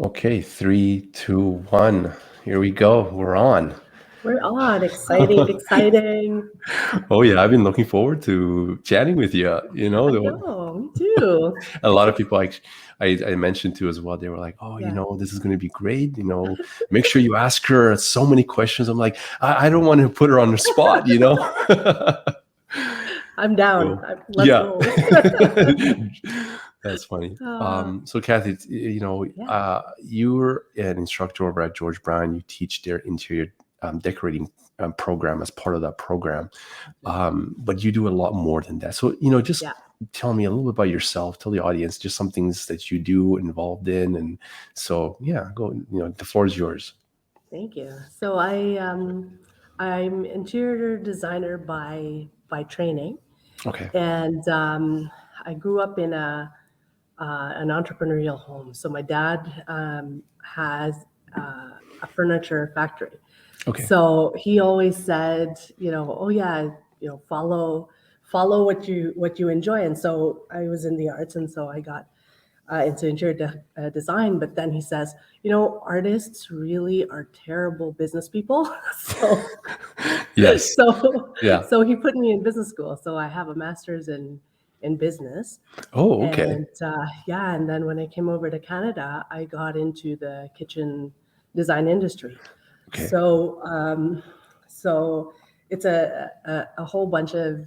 Okay, three, two, one. Here we go. We're on. We're on. Exciting, exciting. Oh yeah, I've been looking forward to chatting with you. I know, me too. A lot of people I mentioned to as well. They were like, "Oh, Yeah, this is going to be great. Make sure you ask her so many questions." I'm like, I don't want to put her on the spot. I'm down. So, Let's yeah. roll. That's funny. Uh, So Kathy, yeah, you're an instructor over at George Brown. You teach their interior decorating program as part of that program. But you do a lot more than that. So, just yeah. tell me a little bit about yourself. Tell the audience just some things that you do involved in. And so, yeah, go, the floor is yours. Thank you. So I'm interior designer by training, Okay. and I grew up in an entrepreneurial home. So my dad has a furniture factory. Okay. So he always said, oh yeah, follow what you enjoy. And so I was in the arts, and so I got into interior design. But then he says, artists really are terrible business people. so Yes. so Yeah. so he put me in business school. So I have a master's in business. Oh, okay. And yeah, and then when I came over to Canada, I got into the kitchen design industry. Okay. So it's a whole bunch of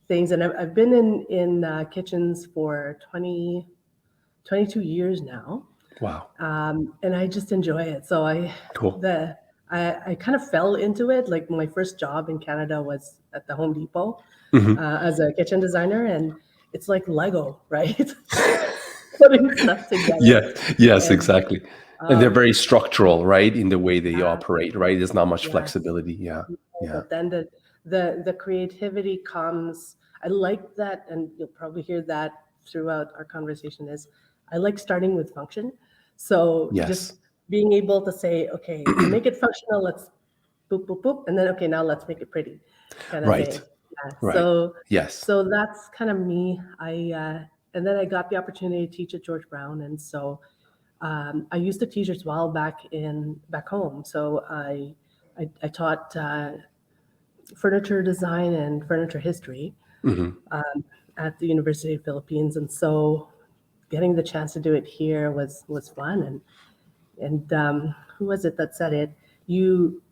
things, and I've been in kitchens for 22 years now, Wow. and I just enjoy it. So Cool. I kind of fell into it. Like my first job in Canada was at the Home Depot Hmm. as a kitchen designer, and it's like Lego, right? Putting stuff together. Yeah. Yes, And exactly. And they're very structural, right, in the way they yeah, operate, right? There's not much yes. flexibility. Yeah. Yeah. But then the creativity comes. I like that, and you'll probably hear that throughout our conversation. Is I like starting with function. So just Yes. being able to say, okay, to make it functional, let's boop boop boop, and then okay, now let's make it pretty, kind of Right. thing. Yeah. Right. So Yes. so that's kind of me. And then I got the opportunity to teach at George Brown, and so I used to teach as well back home. So I taught furniture design and furniture history Hmm. at the University of Philippines, and so getting the chance to do it here was fun. And who was it that said it? You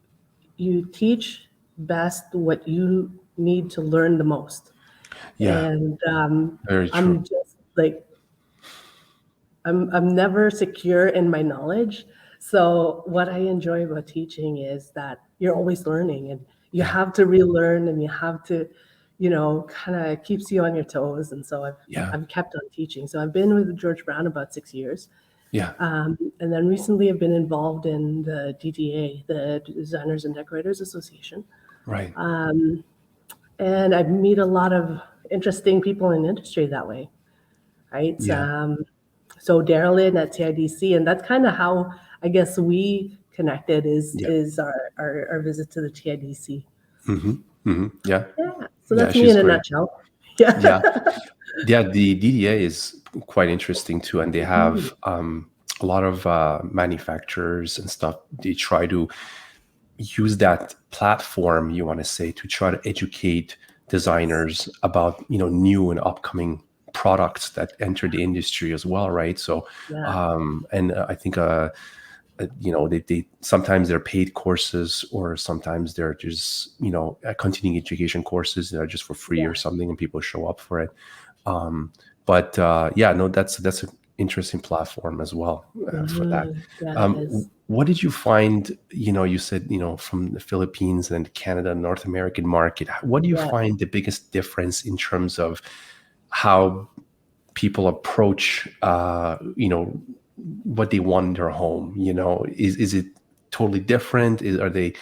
teach best what you need to learn the most, Yeah. and Very true. I'm just like I'm never secure in my knowledge. So what I enjoy about teaching is that you're always learning, and you Yeah. have to relearn, and you have to, kind of keeps you on your toes. And so Yeah. I've kept on teaching. So I've been with George Brown about 6 years. Yeah. And then recently I've been involved in the DDA, the Designers and Decorators Association. Right. And I meet a lot of interesting people in the industry that way, right? Yeah. So Daryl in at CIDC, and that's kind of how I guess we connected is Yeah. is our visit to the TIDC. Hmm. Hmm. Yeah. Yeah, so Yeah. that's me She's in a great. nutshell. Yeah. Yeah. Yeah. The DDA is quite interesting too. And they Mhm. have a lot of manufacturers and stuff. They try to use that platform, you want to say, to try to educate Yes. designers about new and upcoming products that enter the industry as well, right? So Yeah. and I think they sometimes they're paid courses, or sometimes they're just continuing education courses that are just for free or Yeah. something, and people show up for it. But yeah, no, that's an interesting platform as well for that. Yeah, it is. What did you find? You said from the Philippines and Canada, North American market. What do you Yeah. find the biggest difference in terms of how people approach what they want in their home? Is it totally different? Are they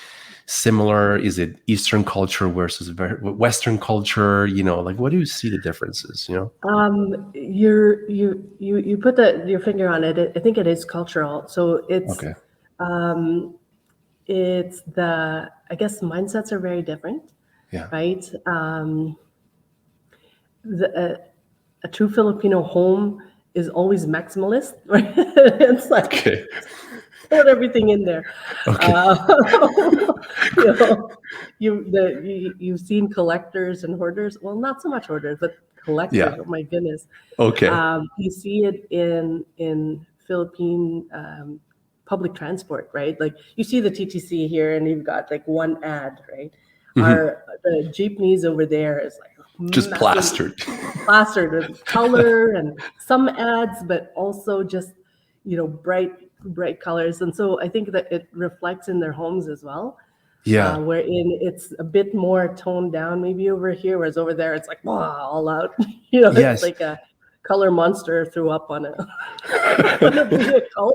similar? Is it Eastern culture versus Western culture? Like, what do you see the differences? You put your finger on it. I think it is cultural. So Okay. it's the, I guess, mindsets are very different, Yeah. right? A true Filipino home is always maximalist, right? It's like Okay. put everything in there. Okay. You know, you've seen collectors and hoarders. Well, not so much hoarders, but collectors. Yeah. Oh my goodness. Okay. You see it in Philippine public transport, right? Like you see the TTC here, and you've got like one ad, right? Mhm. The jeepneys over there is like Just massive, plastered. plastered with color and some ads, but also just bright colors. And so I think that it reflects in their homes as well. Yeah. Wherein it's a bit more toned down, maybe over here, whereas over there it's like wow, all out. It's Yes. like a color monster threw up on a on a vehicle.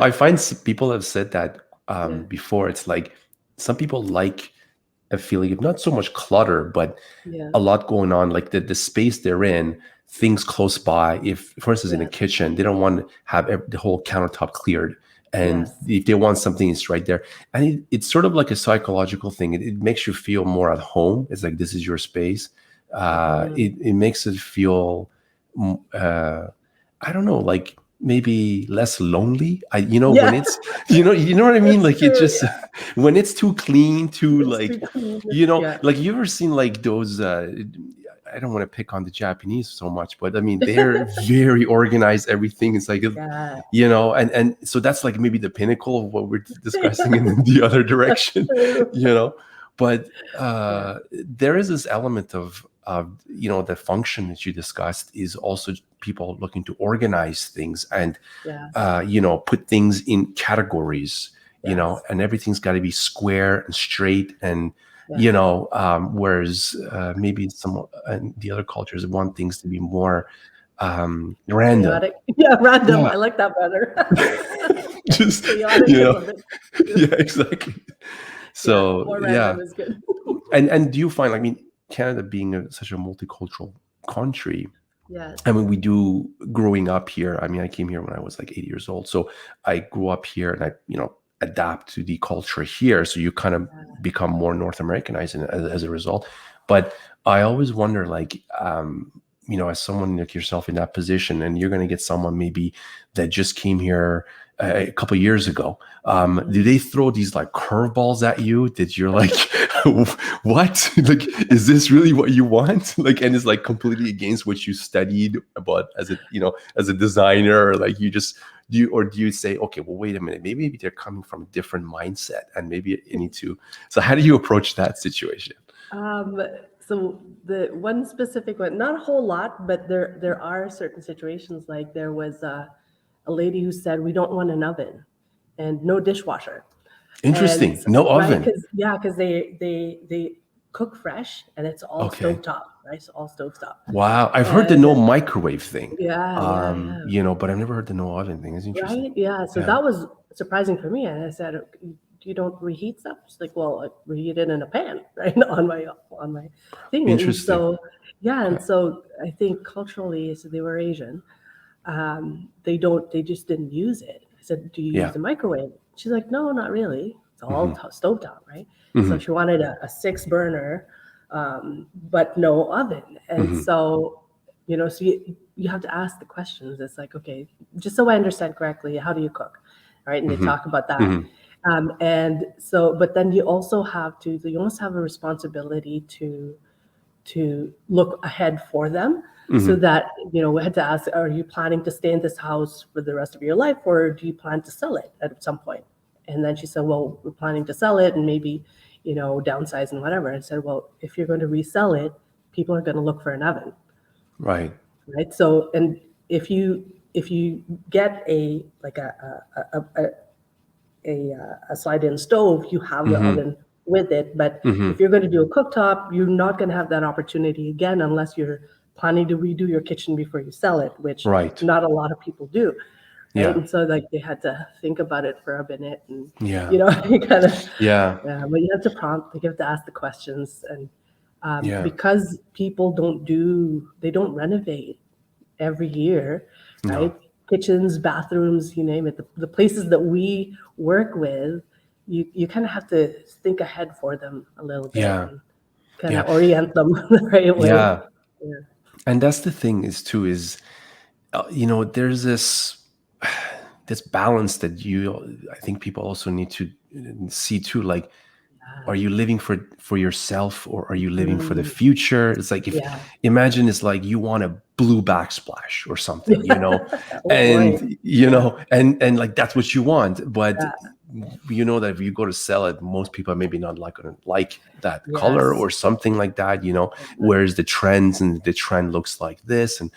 I find people have said that Yeah, before. It's like some people like a feeling of not so much clutter, but yeah, a lot going on, like the space they're in, things close by. If, for instance, in a yes, kitchen, they don't want to have the whole countertop cleared. And yes. if they want something, it's right there. And it's sort of like a psychological thing. It makes you feel more at home. It's like, this is your space. Mhm. It makes it feel, I don't know, like maybe less lonely. When Yeah, it's, you know what I mean? it's Like it true. just, Yeah, when it's too clean, too it's too like, clean. Yeah. like you ever seen like those, I don't want to pick on the Japanese so much, but I mean, they're very organized. Everything is like, Yeah. and so that's like maybe the pinnacle of what we're discussing in the other That's direction, true. you know, but Yeah. there is this element of, the function that you discussed is also people looking to organize things and, Yes. put things in categories, Yes. and everything's got to be square and straight and, Yeah. whereas maybe some and the other cultures want things to be more random. Chaotic. Yeah, random. Yeah. I like that better. Just, Chaotic you is know, a bit. yeah, exactly. Yeah, So, more yeah. random is good. And do you find, I mean, Canada being such a multicultural country, Yes. I mean, we do growing up here. I mean, I came here when I was like 8 years old. So I grew up here and I, adapt to the culture here. So you kind of become more North Americanized as a result. But I always wonder, like, as someone like yourself in that position, and you're going to get someone maybe that just came here a couple of years ago. Do they throw these like curveballs at you that you're like, what? Like, is this really what you want? Like, and it's like completely against what you studied about as a designer, or like do you say, okay, well, wait a minute, maybe they're coming from a different mindset and maybe you need to. So how do you approach that situation? Um, so the one specific one, not a whole lot, but there are certain situations. Like there was a lady who said we don't want an oven and no dishwasher. And Interesting. No right, oven. because they cook fresh and it's all Okay. stovetop, right? It's all stovetop. Wow. I've heard the And no microwave thing. yeah. But I've never heard the no oven thing. It's interesting. Right? Yeah. So Yeah. that was surprising for me. And I said, you don't reheat stuff? She's like, well, I reheat it in a pan, right? On my thing. And Interesting. so yeah, and Okay. so I think culturally, so they were Asian. They just didn't use it. I said, do you use Yeah. the microwave? She's like, no, not really. It's all Hmm. stovetop, right? So Hmm. she wanted a 6 burner, but no oven. And Hmm. so, so you have to ask the questions. It's like, okay, just so I understand correctly, how do you cook? Right. And they Hmm. talk about that. Hmm. And so, but then you almost have a responsibility to look ahead for them so Hmm. that we had to ask, are you planning to stay in this house for the rest of your life, or do you plan to sell it at some point? And then she said, well, we're planning to sell it and maybe downsize and whatever. And I said, well, if you're going to resell it, people are going to look for an oven, Right. right? So, and if you get a like a slide-in stove, you have the Hmm. oven with it. But Hmm. if you're going to do a cooktop, you're not going to have that opportunity again unless you're planning to redo your kitchen before you sell it, which Right. not a lot of people do, right? Yeah. And so like they had to think about it for a minute, and Yeah. you kind of Yeah. yeah, but you have to prompt, you have to ask the questions, and Yeah. because people they don't renovate every year, No. right? Kitchens, bathrooms, you name it. The places that we work with, you kind of have to think ahead for them a little bit Yeah. and kind Yeah. of orient them the right way. Yeah. Yeah. And that's the thing is there's this balance that I think people also need to see too. Like, are you living for yourself, or are you living for the Mm, future? It's like, if yeah. imagine it's like you want a blue backsplash or something, Oh boy. and Yeah. and like that's what you want, but Yeah. that if you go to sell it, most people are maybe not like gonna like that color Yes. or something like that, whereas the trends, and the trend looks like this, and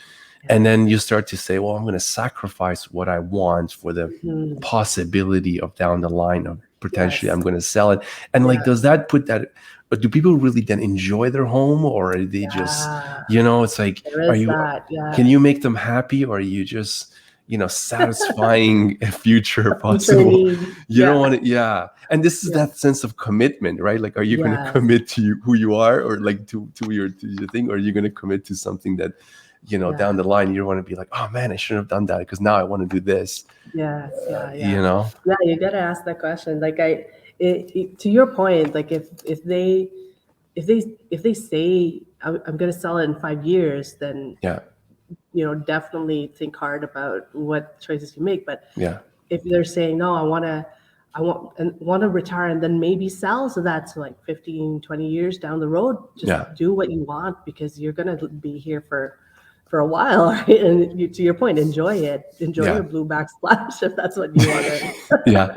Yeah. then you start to say, well, I'm going to sacrifice what I want for the Mhm. possibility of down the line of potentially I'm Yes. going to sell it. And like, does Yes. that put that, or do people really then enjoy their home, or are they just, Yeah. it's like, There are is you, that. can Yeah. you make them happy, or are you just, satisfying a future A future possible? need. You don't Yeah. want to, yeah. And this is Yeah. that sense of commitment, right? Like, are you going to Yes. commit to who you are, or like to your thing, or are you going to commit to something that, down Yeah. the line, you want to be like, oh man, I shouldn't have done that because now I want to do this, Yes. Yeah. you Yeah. know? Yeah. You gotta ask that question. Like to your point, like if they say I'm gonna sell it in 5 years, then Yeah. definitely think hard about what choices you make. But Yeah. if they're saying no, I want to retire and then maybe sell, so that's like 15, 20 years down the road, just Yeah. do what you want, because you're going to be here for a while. Right? And to your point, enjoy Yeah. your blue backsplash if that's what you want to. Yeah.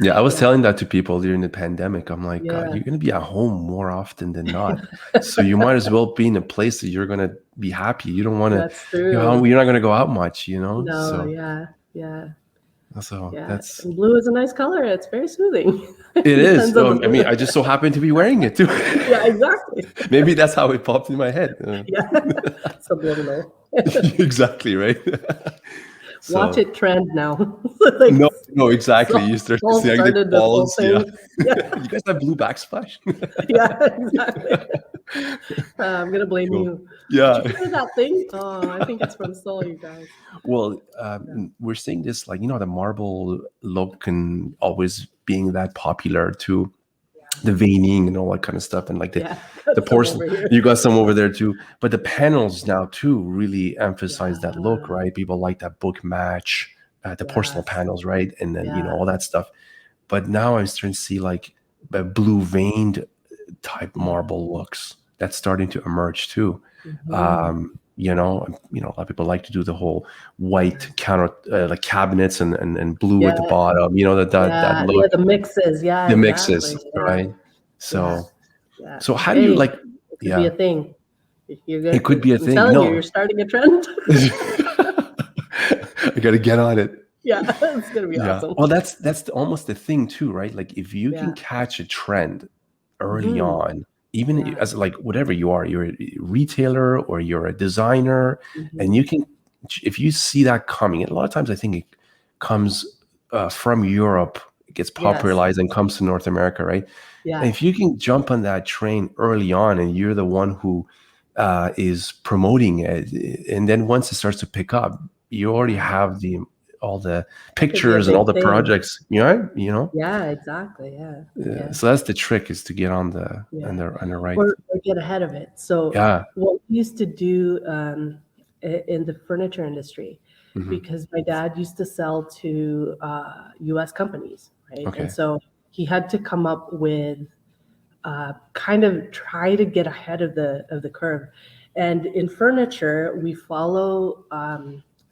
Yeah. I was Yeah. telling that to people during the pandemic. I'm like, God, Yeah. you're going to be at home more often than not. So you might as well be in a place that you're going to be happy. You don't want to, That's true. you're not going to go out much, No. So, Yeah. Yeah. Yeah. that's, And blue is a nice color. It's very soothing. it It is. depends on the I mean, mood. I just so happen to be wearing it too. Yeah, exactly. Maybe that's how it popped in my head. Yeah. Subliminal. Exactly, right? Watch So, it trend now. Like no, no, exactly. You start to Saul see like the started this whole balls. Yeah. thing. Yeah, You guys have blue backsplash? yeah, exactly. I'm gonna blame Cool. you. Did you Yeah. try that thing? Oh, I think it's from Saul, you guys. Well, Yeah, we're seeing this, like, the marble look and always being that popular too, the veining and all that kind of stuff, and like the yeah. Got some porcelain. over here. You got some over there too, but the panels now too really emphasize that look, Yeah. right? People like that book match, the porcelain Yes. panels, right? And then Yeah. all that stuff. But now I'm starting to see like blue veined type marble looks that's starting to emerge too. Hmm. A lot of people like to do the whole white counter, like cabinets, and blue Yeah. at the bottom. That Yeah. Yeah. look, The mixes. Yeah. the Exactly. mixes, Yeah. right? Yeah. So, Yeah. how do you Hey, like? it could be a Yeah, thing. You're it could good. be a I'm thing. telling you, you're No, starting a trend. I got to get on it. Yeah, it's gonna be Yeah. awesome. Well, that's almost the thing too, right? Like, if you can Yeah. catch a trend early Hmm. on, even Yeah. as like whatever you are, you're a retailer or you're a designer, and Hmm. you can, if you see that coming, and a lot of times I think it comes from Europe, it gets Yes. popularized and comes to North America, right? And Yeah. if you can jump on that train early on, and you're the one who is promoting it, and then once it starts to pick up, you already Yeah. have all the That could be a pictures and all big the thing. projects, you know. Yeah, exactly. Yeah. Yeah. So that's the trick, is to get on the Yeah. on the on the right. Or get ahead of it. So Yeah. what we used to do in the furniture industry, Hmm. because my dad used to sell to U.S. companies, right? And Okay. so he had to come up with kind of try to get ahead of the curve. And in furniture, we follow.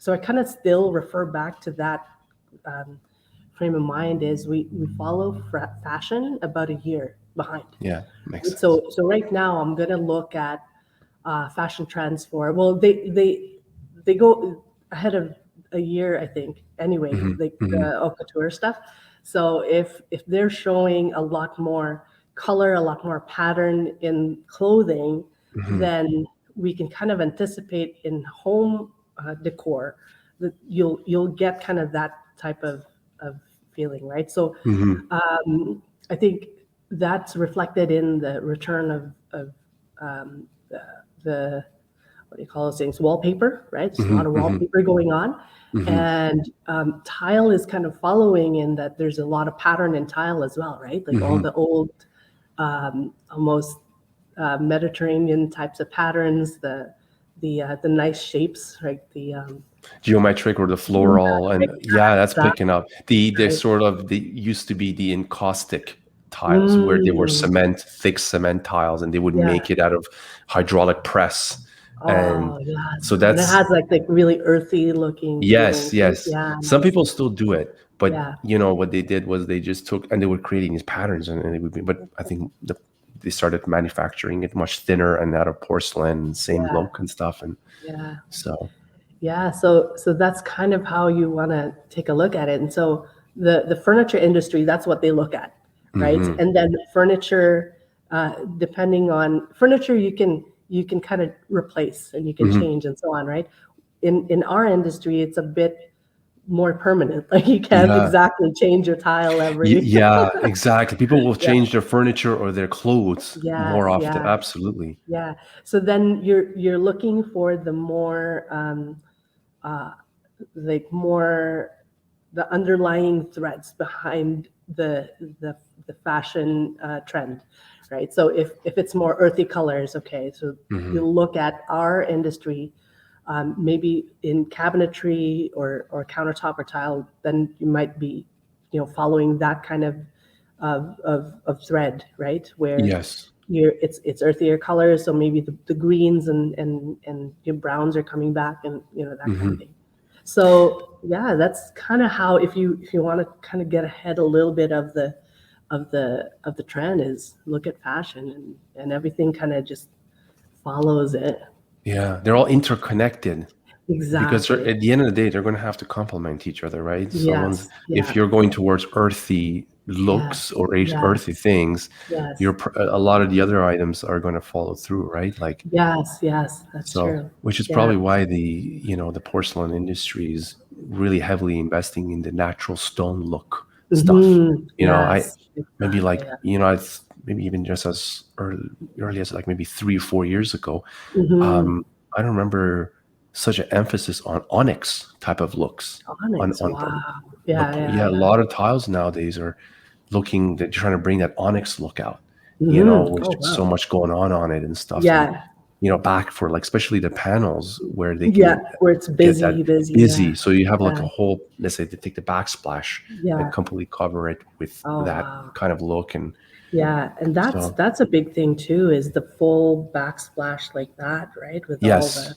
So I kind of still refer back to that um, frame of mind. Is we follow fashion about a year behind. Yeah, makes Right? sense. So right now I'm gonna look at fashion trends for, well, they go ahead of a year, I think, anyway, Hmm. like Hmm. the haute couture stuff. So if they're showing a lot more color, a lot more pattern in clothing, Hmm. then we can kind of anticipate in home decor that you'll get kind of that type of feeling, right? So Hmm. I think that's reflected in the return of the what do you call those things? Wallpaper, right? There's a Hmm. lot of Hmm. wallpaper going on. Hmm. And tile is kind of following in that there's a lot of pattern in tile as well, right? Like all Hmm. the old, almost Mediterranean types of patterns, the nice shapes, right? The geometric or the floral, and yeah, that's that, picking up. The right? sort of the used to be the encaustic tiles where they were Mm, thick cement tiles, and they would yeah. make it out of hydraulic press. And Oh, yes. so And it that's has like really earthy looking yes, feeling. Right? yes. Yeah, Some nice. people still do it, but Yeah, what they did was they just took and they were creating these patterns, and it would be. But I think they started manufacturing it much thinner and out of porcelain, same yeah, look and stuff, and yeah. so. Yeah, so that's kind of how you want to take a look at it. And so the furniture industry, that's what they look at, right? Hmm. And then furniture, depending on furniture, you can kind of replace and you can Hmm. change and so on, right? In our industry, it's a bit more permanent. Like you can't Yeah. exactly change your tile every. Yeah, exactly. People will Yeah. change their furniture or their clothes Yes. more often. Yeah. Absolutely. Yeah. So then you're looking for the more uh, like more the underlying threads behind the fashion trend, right? So if it's more earthy colors, okay, so Hmm. you look at our industry, maybe in cabinetry or countertop or tile, then you might be, following that kind of thread, right? Where Yes. it's earthier colors, so maybe the greens and your browns are coming back, and that kind of Hmm. thing. So yeah, that's kind of how, if you want to kind of get ahead a little bit of the trend, is look at fashion, and everything kind of just follows it. Yeah, they're all interconnected because Exactly. at the end of the day, they're going to have to complement each other, right? Someone's Yes. if Yeah. you're going towards earthy Yeah. looks or earthy Yes. things, Yes. a lot of the other items are going to follow through, right? Like Yes. Yes. That's so, true. which is Yeah. probably why the porcelain industry is really heavily investing in the natural stone look stuff. I Yes. maybe Exactly. like Yeah. maybe even just as early as like maybe 3 or 4 years ago, Hmm. I don't remember such an emphasis on onyx type of looks Onyx. Wow. Yeah. but Yeah. yeah, a Yeah. lot of tiles nowadays are looking they're trying to bring that onyx look out, with Oh so wow. much going on it and stuff, and Yeah. back for like especially the panels where they Yeah. can Where it's get that busy. Yeah. busy. So you have like Yeah. a whole, let's say they take the backsplash and Yeah. completely cover it with Oh that wow. kind of look. And Yeah. And that's so, that's a big thing too, is the full backsplash like that, right? With all the, yes,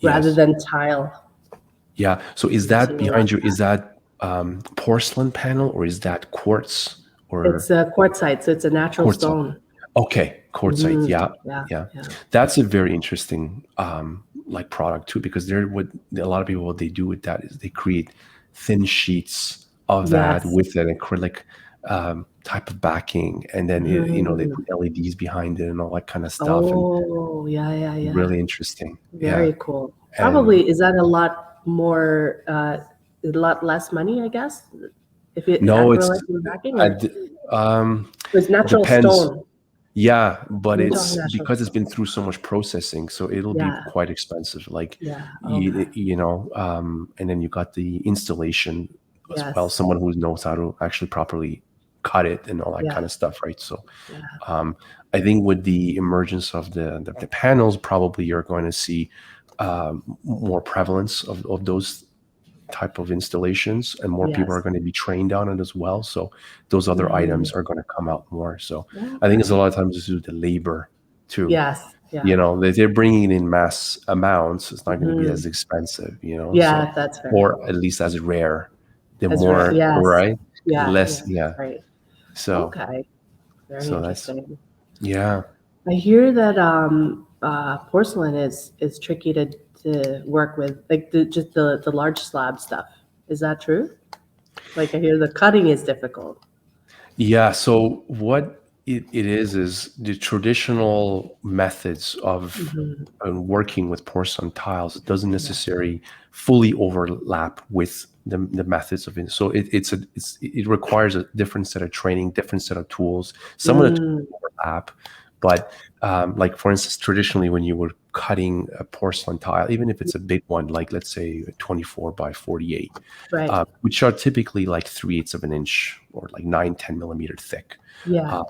rather yes. than tile. Yeah. So is We've that seen a lot behind of you? Is that. that porcelain panel or is that quartz It's or a quartzite, so it's a natural quartzite? stone. Okay, quartzite. Yeah, Yeah. yeah. Yeah. That's a very interesting like product too, because they're what a lot of people what they do with that is they create thin sheets of that Yes. with an acrylic type of backing, and then they Mhm. put LEDs behind it and all that kind of stuff, and Oh, yeah, yeah, yeah. really interesting. Yeah, Very cool. and Probably, is that a lot more, a lot less money, I guess, if it no, it's acrylic in the backing, I or d- um, it's natural depends. stone? Yeah, but You're talking it's natural because it's stone. been through so much processing, so it'll be Yeah, quite expensive. Like yeah. Okay. and then you got the installation as well, Yes. someone who knows how to actually properly cut it and all that Yeah, kind of stuff, right? So yeah. um, I think with the emergence of the panels, probably you're going to see more prevalence of those type of installations, and more people are Yes. going to be trained on it as well, so those other Mhm. items are going to come out more. So I think it's a Okay. lot of times to do with the labor too. Yes. Yeah. They're bringing it in mass amounts, it's not going to be Mhm. as expensive, so, Yeah, that's fair. or at least as rare. The That's right. more, Yes. right, Yeah, less, yeah, yeah. that's right. So Okay. Very that's, interesting. yeah. I hear that porcelain is tricky to work with, like just the large slab stuff. Is that true? Like I hear the cutting is difficult. Yeah, so what it is the traditional methods of Hmm. working with porcelain tiles. It doesn't Yeah. necessarily fully overlap with the methods of it. So it requires a different set of training, different set of tools. Some of the tools Mm, overlap, but like for instance, traditionally when you were cutting a porcelain tile, even if it's a big one, like let's say 24 by 48, right. which are typically like 3/8 of an inch or like 9-10 millimeter thick. Yeah. Uh,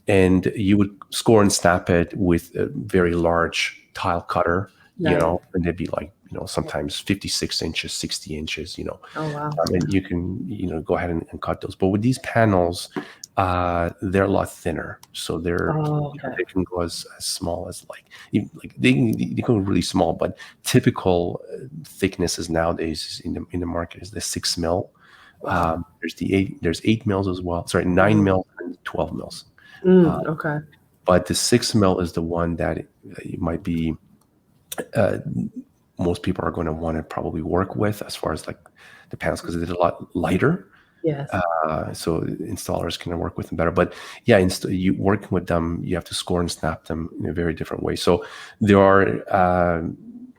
and you would score and snap it with a very large tile cutter, Right. and they'd be like, sometimes 56 inches, 60 inches, Oh, wow. and you can, go ahead and cut those. But with these panels, they're a lot thinner. So Oh, okay. they can go as small as they go really small, but typical thicknesses nowadays in the market is the 6 mil. Wow. There's 8 mils as well. Sorry, 9 mils and 12 mils. Okay. But the 6 mil is the one that it might be most people are going to want to probably work with as far as like the panels, because it's a lot lighter. Yes. So installers can work with them better. But yeah, you working with them, you have to score and snap them in a very different way. So there are A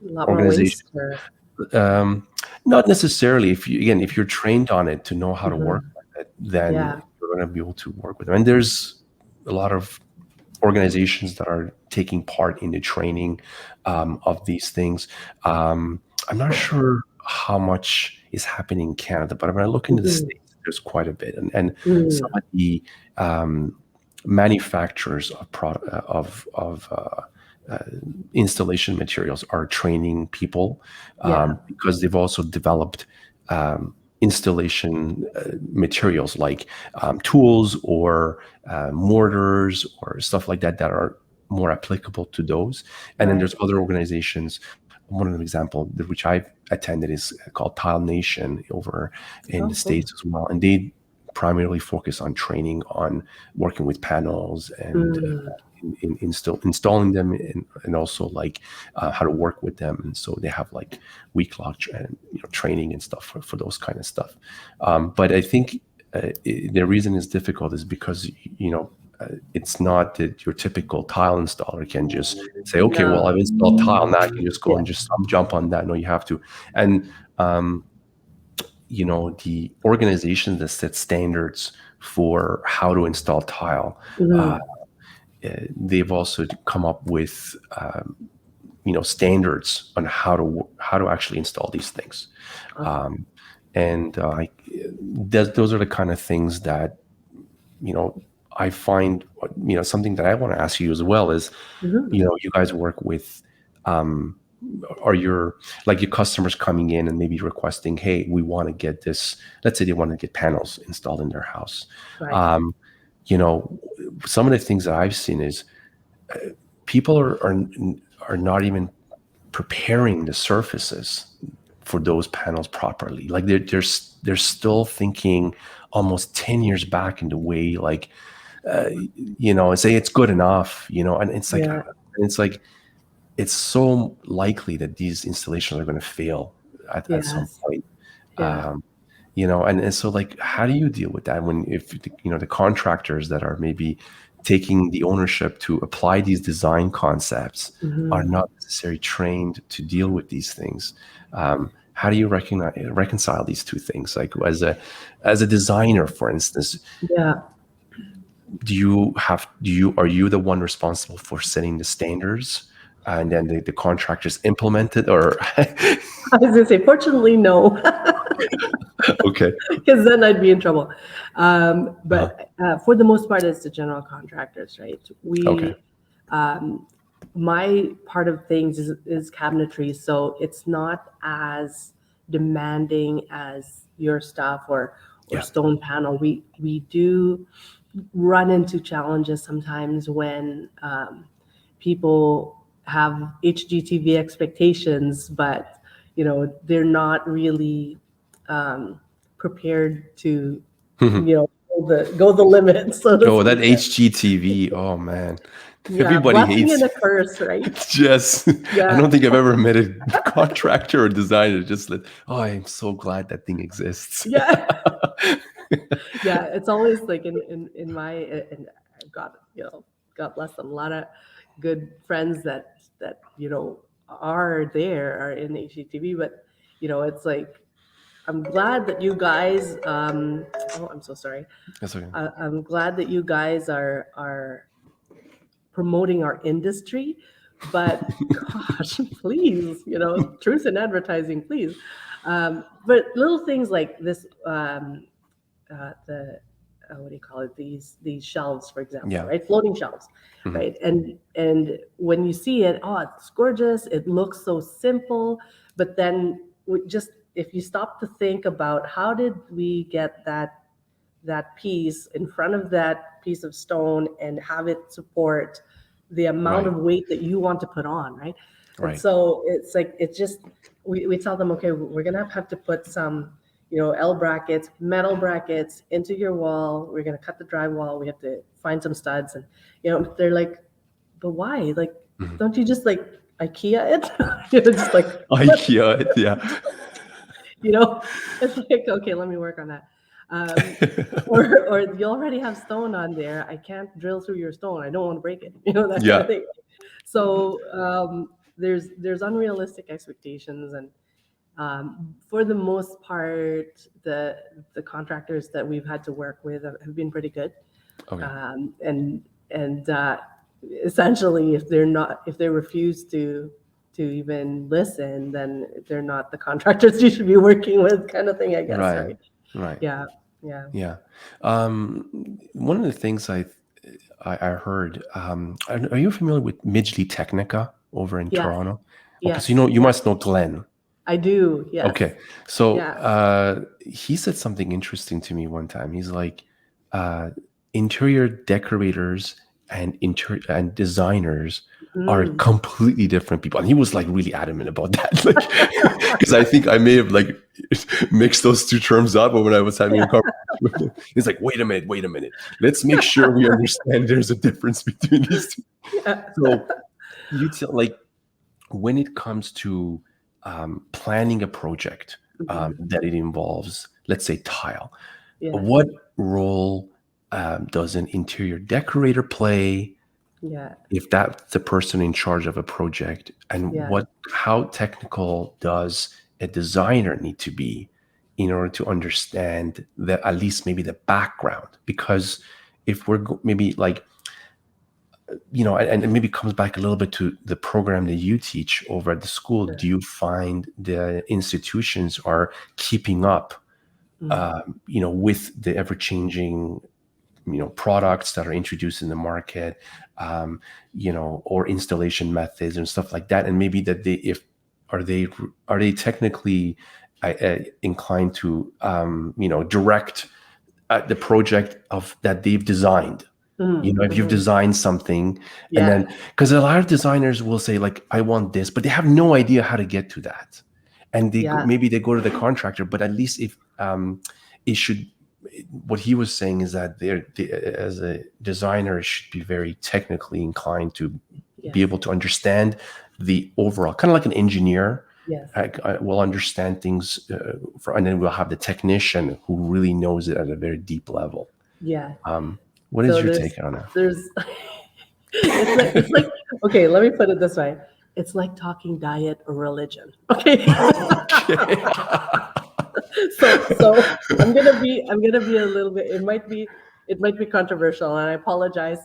lot more organizations. waste or Not necessarily. If you're trained on it to know how to work with it, then yeah. you're going to be able to work with them. And there's a lot of organizations that are taking part in the training of these things. I'm not sure how much is happening in Canada, but when I look into the States, there's quite a bit. And some of the manufacturers of installation materials are training people Yeah. because they've also developed installation materials like tools or mortars or stuff like that are more applicable to those. And then Right. there's other organizations. One of the example which I've attended is called Tile Nation over in Oh, the cool. States as well, and they primarily focus on training on working with panels and installing them, and also like how to work with them. And so they have like week-long training and stuff for those kind of stuff. But I think the reason it's difficult is because it's not that your typical tile installer can just say, okay, well, No. I've installed tile, now I can just go Yeah. and just jump on that. No, you have to. And the organizations that set standards for how to install tile, they've also come up with standards on how to actually install these things. And those are the kind of things that I find. Something that I want to ask you as well is, you guys work with are your customers coming in and maybe requesting, hey, we want to get this, let's say they want to get panels installed in their house. Right. Some of the things that I've seen is people are not even preparing the surfaces for those panels properly. Like they're still thinking almost 10 years back in the way, like and say it's good enough, and Yeah. it's like it's so likely that these installations are going to fail at some Yes. point. Yeah. And so like, how do you deal with that when if the contractors that are maybe taking the ownership to apply these design concepts are not necessarily trained to deal with these things? How do you reconcile these two things? Like as a designer, for instance, Yeah. are you the one responsible for setting the standards and then the contractors implement it, or I was gonna say, fortunately, no, okay. because then I'd be in trouble. But for the most part, it's the general contractors, right? Okay. My part of things is cabinetry, so it's not as demanding as your stuff or Yeah. stone panel. We do run into challenges sometimes when people have HGTV expectations, but they're not really prepared to go the limit, so to Oh, that speak. HGTV. Oh man, Yeah, everybody blessing hates and a it. curse, right? Just, I Yeah, don't think I've ever met a contractor or designer just like, oh, I'm so glad that thing exists. yeah, yeah. It's always like in my and I've got God bless them, a lot of good friends that are there are in HGTV, but it's like I'm glad that you guys. Oh, I'm so sorry. That's okay. I'm glad that you guys are promoting our industry, but gosh, please, truth in advertising, please. But little things like this, the what do you call it? These shelves, for example, Yeah. right? Floating shelves, Mhm. right? And when you see it, oh, it's gorgeous. It looks so simple, but then just if you stop to think about how did we get that piece in front of that piece of stone and have it support the amount Right. of weight that you want to put on, right? And Right. so it's like, it's just, we tell them, okay, we're gonna have to put some, L brackets, metal brackets into your wall. We're gonna cut the drywall. We have to find some studs, and they're like, but why? Like, Mhm. don't you just like IKEA it? Just like IKEA. Yeah. it's like, okay, let me work on that. Or you already have stone on there. I can't drill through your stone. I don't want to break it. That kind of Yeah. thing. So there's unrealistic expectations, and for the most part, the contractors that we've had to work with have been pretty good. Okay. And essentially, if they refuse to even listen, then they're not the contractors you should be working with, kind of thing, I guess, Right. right? Right. Yeah, yeah, Yeah. One of the things I heard, are you familiar with Midgley Technica over in yes, Toronto? Okay, so yes, you yeah, must know Glenn. I do. Yes, Okay, so yeah, he said something interesting to me one time. He's like, uh, interior decorators and designers are mm. completely different people, and he was like really adamant about that. Like, because I think I may have like mixed those two terms up when I was having a conversation with him. He's like, wait a minute, let's make sure we understand there's a difference between these two. Yeah, So you tell like when it comes to planning a project mhm, that it involves, let's say, tile, yes, what role does an interior decorator play yeah, if that's the person in charge of a project? And yeah, how technical does a designer need to be in order to understand the, at least maybe the background? Because if maybe like, and it maybe comes back a little bit to the program that you teach over at the school. Do sure. you find the institutions are keeping up, Mm, with the ever-changing, products that are introduced in the market, or installation methods and stuff like that? And maybe that are they technically inclined to, direct the project of that they've designed? If you've mhm, designed something, and yeah, then because a lot of designers will say like, I want this, but they have no idea how to get to that, and yeah, maybe they go to the contractor. But at least if it should, what he was saying is that as a designer, it should be very technically inclined to yes, be able to understand the overall, kind of like an engineer. yes, I will understand things, and then we'll have the technician who really knows it at a very deep level. yeah. What is So your take on that? there's it's like okay, let me put it this way. It's like talking diet or religion. Okay. Okay. So I'm gonna be a little bit, it might be controversial, and I apologize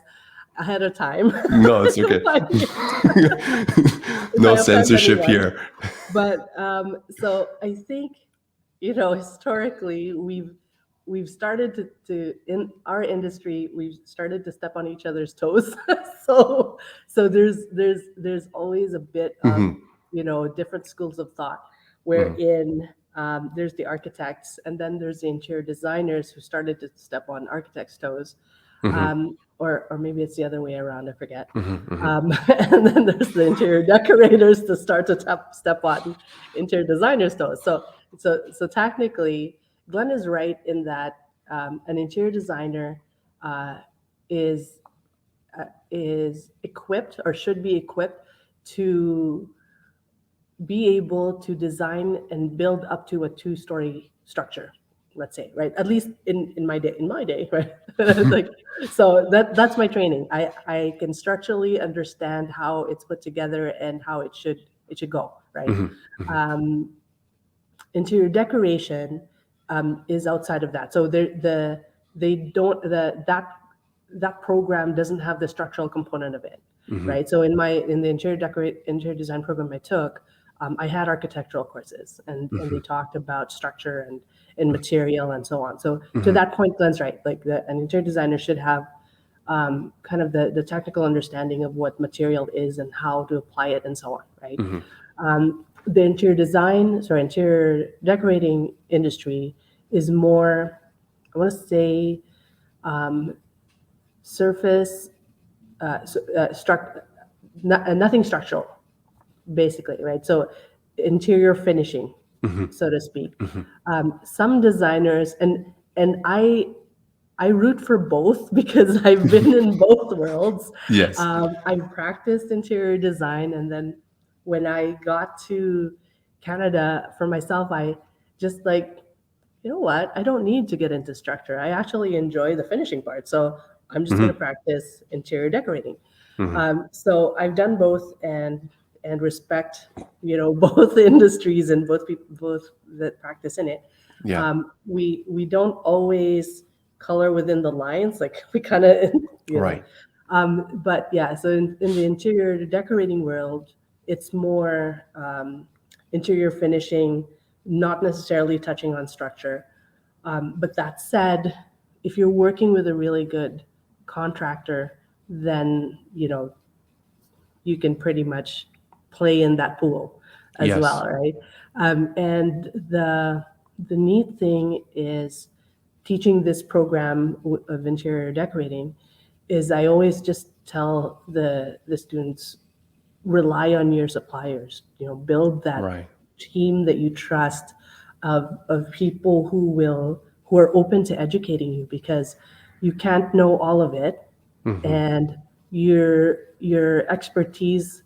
ahead of time No, it's if okay. I No offend censorship anyone. here. But so I think, historically we've started to in our industry, we've started to step on each other's toes. So there's always a bit of, Mhm, different schools of thought, mhm, wherein there's the architects, and then there's the interior designers who started to step on architects' toes, mhm, or maybe it's the other way around, I forget. mhm, mhm, And then there's the interior decorators to start to step on interior designers' toes. So technically, Glenn is right in that an interior designer uh, is is equipped, or should be equipped, to be able to design and build up to a two-story structure, let's say, right? At least in my day, right? Like, so that's my training. I can structurally understand how it's put together and how it should go, right? mhm, mhm, um, Interior decoration is outside of that. So they don't that program doesn't have the structural component of it, mhm, right? So in the interior design program I took, I had architectural courses, and they talked about structure and material and so on. So to that point, Glenn's right. Like an interior designer should have kind of the technical understanding of what material is and how to apply it and so on, right? The interior decorating industry is more, I want to say, surface, nothing structural, basically, right? So interior finishing, so to speak. Some designers, and I root for both because I've been in both worlds. Yes. I practiced interior design, and then when I got to Canada for myself, I just like, you know what? I don't need to get into structure. I actually enjoy the finishing part, so I'm just going to practice interior decorating. So I've done both, and respect, both industries and both that practice in it. Yeah. We don't always color within the lines, like we kind of, Right. but yeah, so in the interior decorating world, it's more interior finishing, not necessarily touching on structure. But that said, if you're working with a really good contractor, then you can pretty much play in that pool as Yes. well, right? And the neat thing is teaching this program of interior decorating is I always just tell the students, rely on your suppliers, build that Right. team that you trust of people who are open to educating you, because you can't know all of it, and your expertise.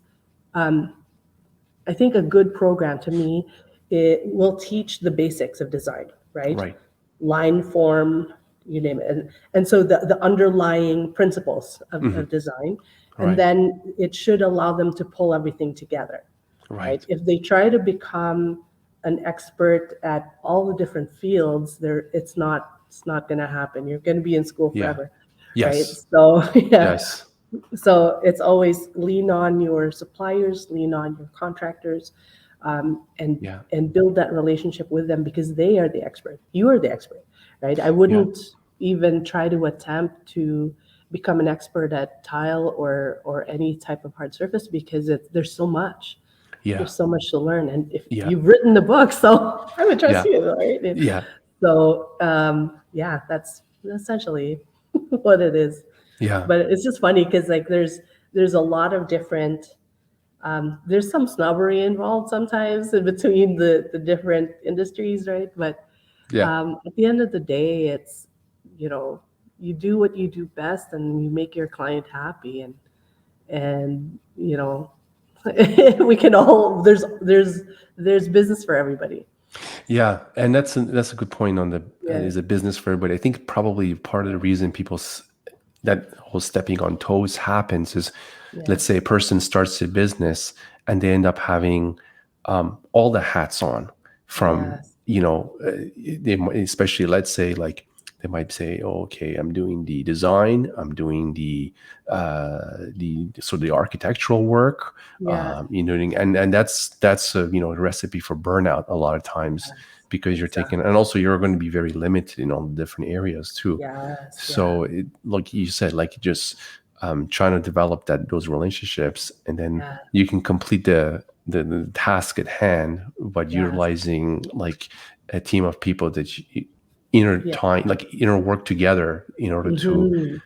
I think a good program to me, it will teach the basics of design, right? Right. Line form, you name it. And so the underlying principles of design, and Right. then it should allow them to pull everything together, right? Right. If they try to become an expert at all the different fields, it's not going to happen. You're going to be in school Yeah. forever, right? Yes. So yeah, Yes. so it's always lean on your suppliers, lean on your contractors, Yeah. and build that relationship with them, because they are the expert. You are the expert, right? I Yeah. wouldn't even try to attempt to become an expert at tile or any type of hard surface, because there's so much. Yeah. There's so much to learn, and if Yeah. you've written the book, so I would trust Yeah. you, right? Yeah. So yeah, that's essentially what it is. Yeah. But it's just funny because like there's a lot of different, there's some snobbery involved sometimes in between the different industries, right? But Yeah. at the end of the day, it's, you do what you do best and you make your client happy, and we can all, there's business for everybody. Yeah, and that's a good point on the Yeah. is a business for everybody. I think probably part of the reason that whole stepping on toes happens is, Yeah. let's say a person starts a business and they end up having all the hats on from, Yes. especially let's say like they might say, oh, okay, I'm doing the design, I'm doing the architectural work, Yes. and that's a a recipe for burnout a lot of times, because you're taking, Exactly. and also you're going to be very limited in all the different areas too. Yes. Yeah. So like you said, like just trying to develop those relationships, and then Yeah. you can complete the task at hand by Yes. utilizing like a team of people that you Yeah. work together in order to, Mhm.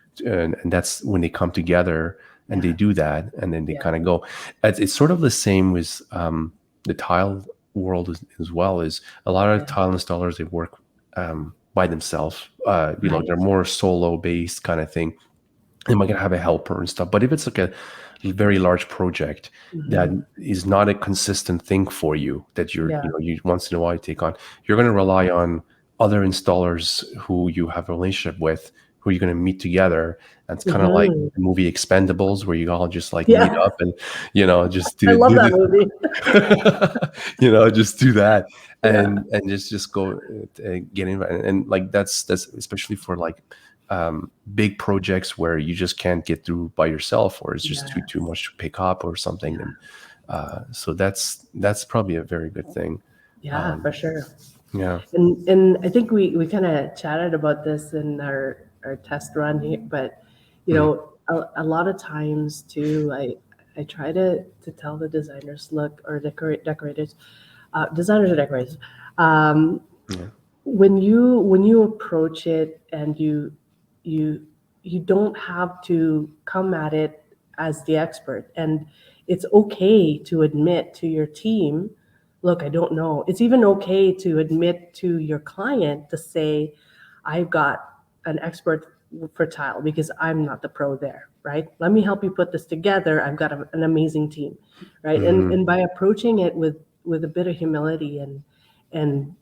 and that's when they come together and they Yeah. do that, and then they Yeah. kind of go. It's sort of the same with the tile world as well. Is a lot of Yeah. tile installers, they work by themselves. Right. They're more solo based kind of thing. They might have a helper and stuff, but if it's like a very large project that Mhm. is not a consistent thing for you, that Yeah. you once in a while you take on, you're going to rely on other installers who you have a relationship with, who you're going to meet together. And it's kind of like Mhm. the movie Expendables, where you all just like meet Yeah. up and just I love do that this, movie. just do that, Yeah. and just go get in, and like that's especially for like big projects where you just can't get through by yourself, or it's just too Yes. much to pick up or something. Yeah. And So that's probably a very good thing. Yeah, for sure. Yeah. And I think we kind of chatted about this in our test run here, but Mm. a lot of times too, I try to tell the designers, look, or decorators, designers or decorators, um, Yeah. when you approach it and you you don't have to come at it as the expert, and it's okay to admit to your team, look, I don't know. It's even okay to admit to your client to say, I've got an expert for tile because I'm not the pro there, right? Let me help you put this together. I've got an amazing team, right? Hmm. And by approaching it with a bit of humility and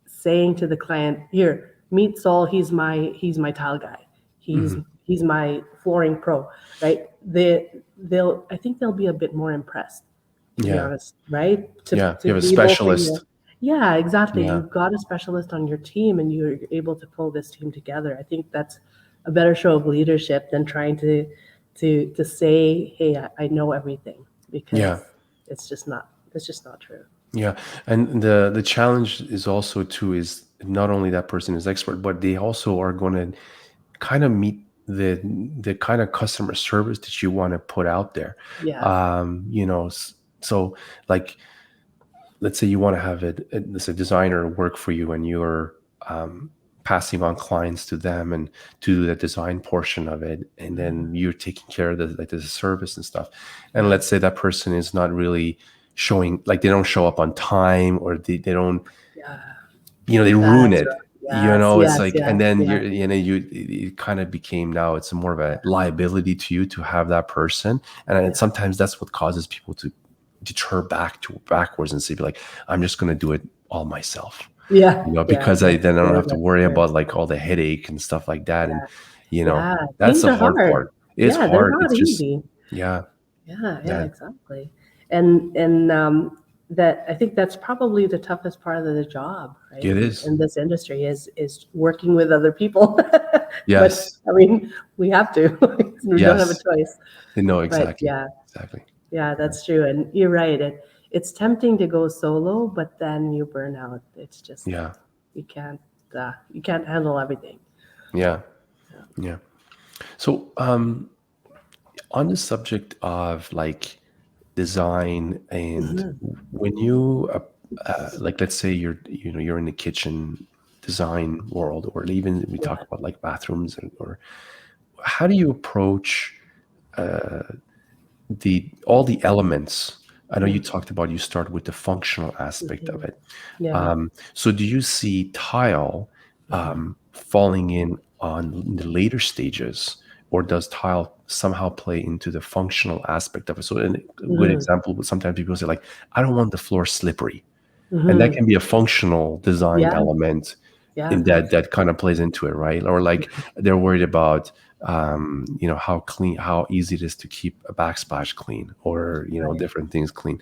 saying to the client, here, meet Saul. He's my tile guy. He's Hmm. he's my flooring pro, right? They'll I think they'll be a bit more impressed, to be Yeah. honest, right? Yeah. To You have a be able for you. specialist. Yeah, exactly. Yeah. You've got a specialist on your team and you're able to pull this team together. I think that's a better show of leadership than trying to say, hey, I know everything, Yeah. because it's just not true. Yeah. And the challenge is also too is not only that person is expert, but they also are going to kind of meet the kind of customer service that you want to put out there. Yeah. So like, let's say you want to have a designer work for you, and you're passing on clients to them and to do the design portion of it, and then you're taking care of the service and stuff. And Yeah. let's say that person is not really showing, like they don't show up on time, or they don't, Yeah. they ruin That's it. right. Yes, It's yes, like, and yes, then yeah, it kind of became, now it's more of a liability to you to have that person. And yeah, sometimes that's what causes people to deter backwards and say, like, I'm just going to do it all myself, yeah, yeah. because then I don't have to That's worry the about worst. like all the headache and stuff like that. And, Yeah, you know, yeah. that's Teams the are hard hard. part. It's Yeah, they're hard. not It's just, easy. yeah, Yeah, yeah, yeah, exactly. And that I think that's probably the toughest part of the job, right? it is. In this industry is working with other people. But Yes. I mean, we have to. We don't have a Yes. choice. No, But exactly. yeah, Exactly. yeah, that's true. And you're right. It's tempting to go solo, but then you burn out. It's just Yeah. you can't you can't handle everything. Yeah. Yeah. So, on the subject of like design, and Mhm. when you like, let's say you're in the kitchen design world, or even we talk Yeah. about like bathrooms, or how do you approach the all the elements? I know you Mm. talked about, you start with the functional aspect of Mhm. it. Yeah. So do you see tile Mhm. falling in on the later stages, or does tile somehow play into the functional aspect of it? So a good Mhm. example, sometimes people say like, I don't want the floor slippery. And that Mhm. can be a functional design Yeah. element Yeah. in that kind of plays into it, right? Or like they're worried about how clean, how easy it is to keep a backsplash clean, or Right. different things clean.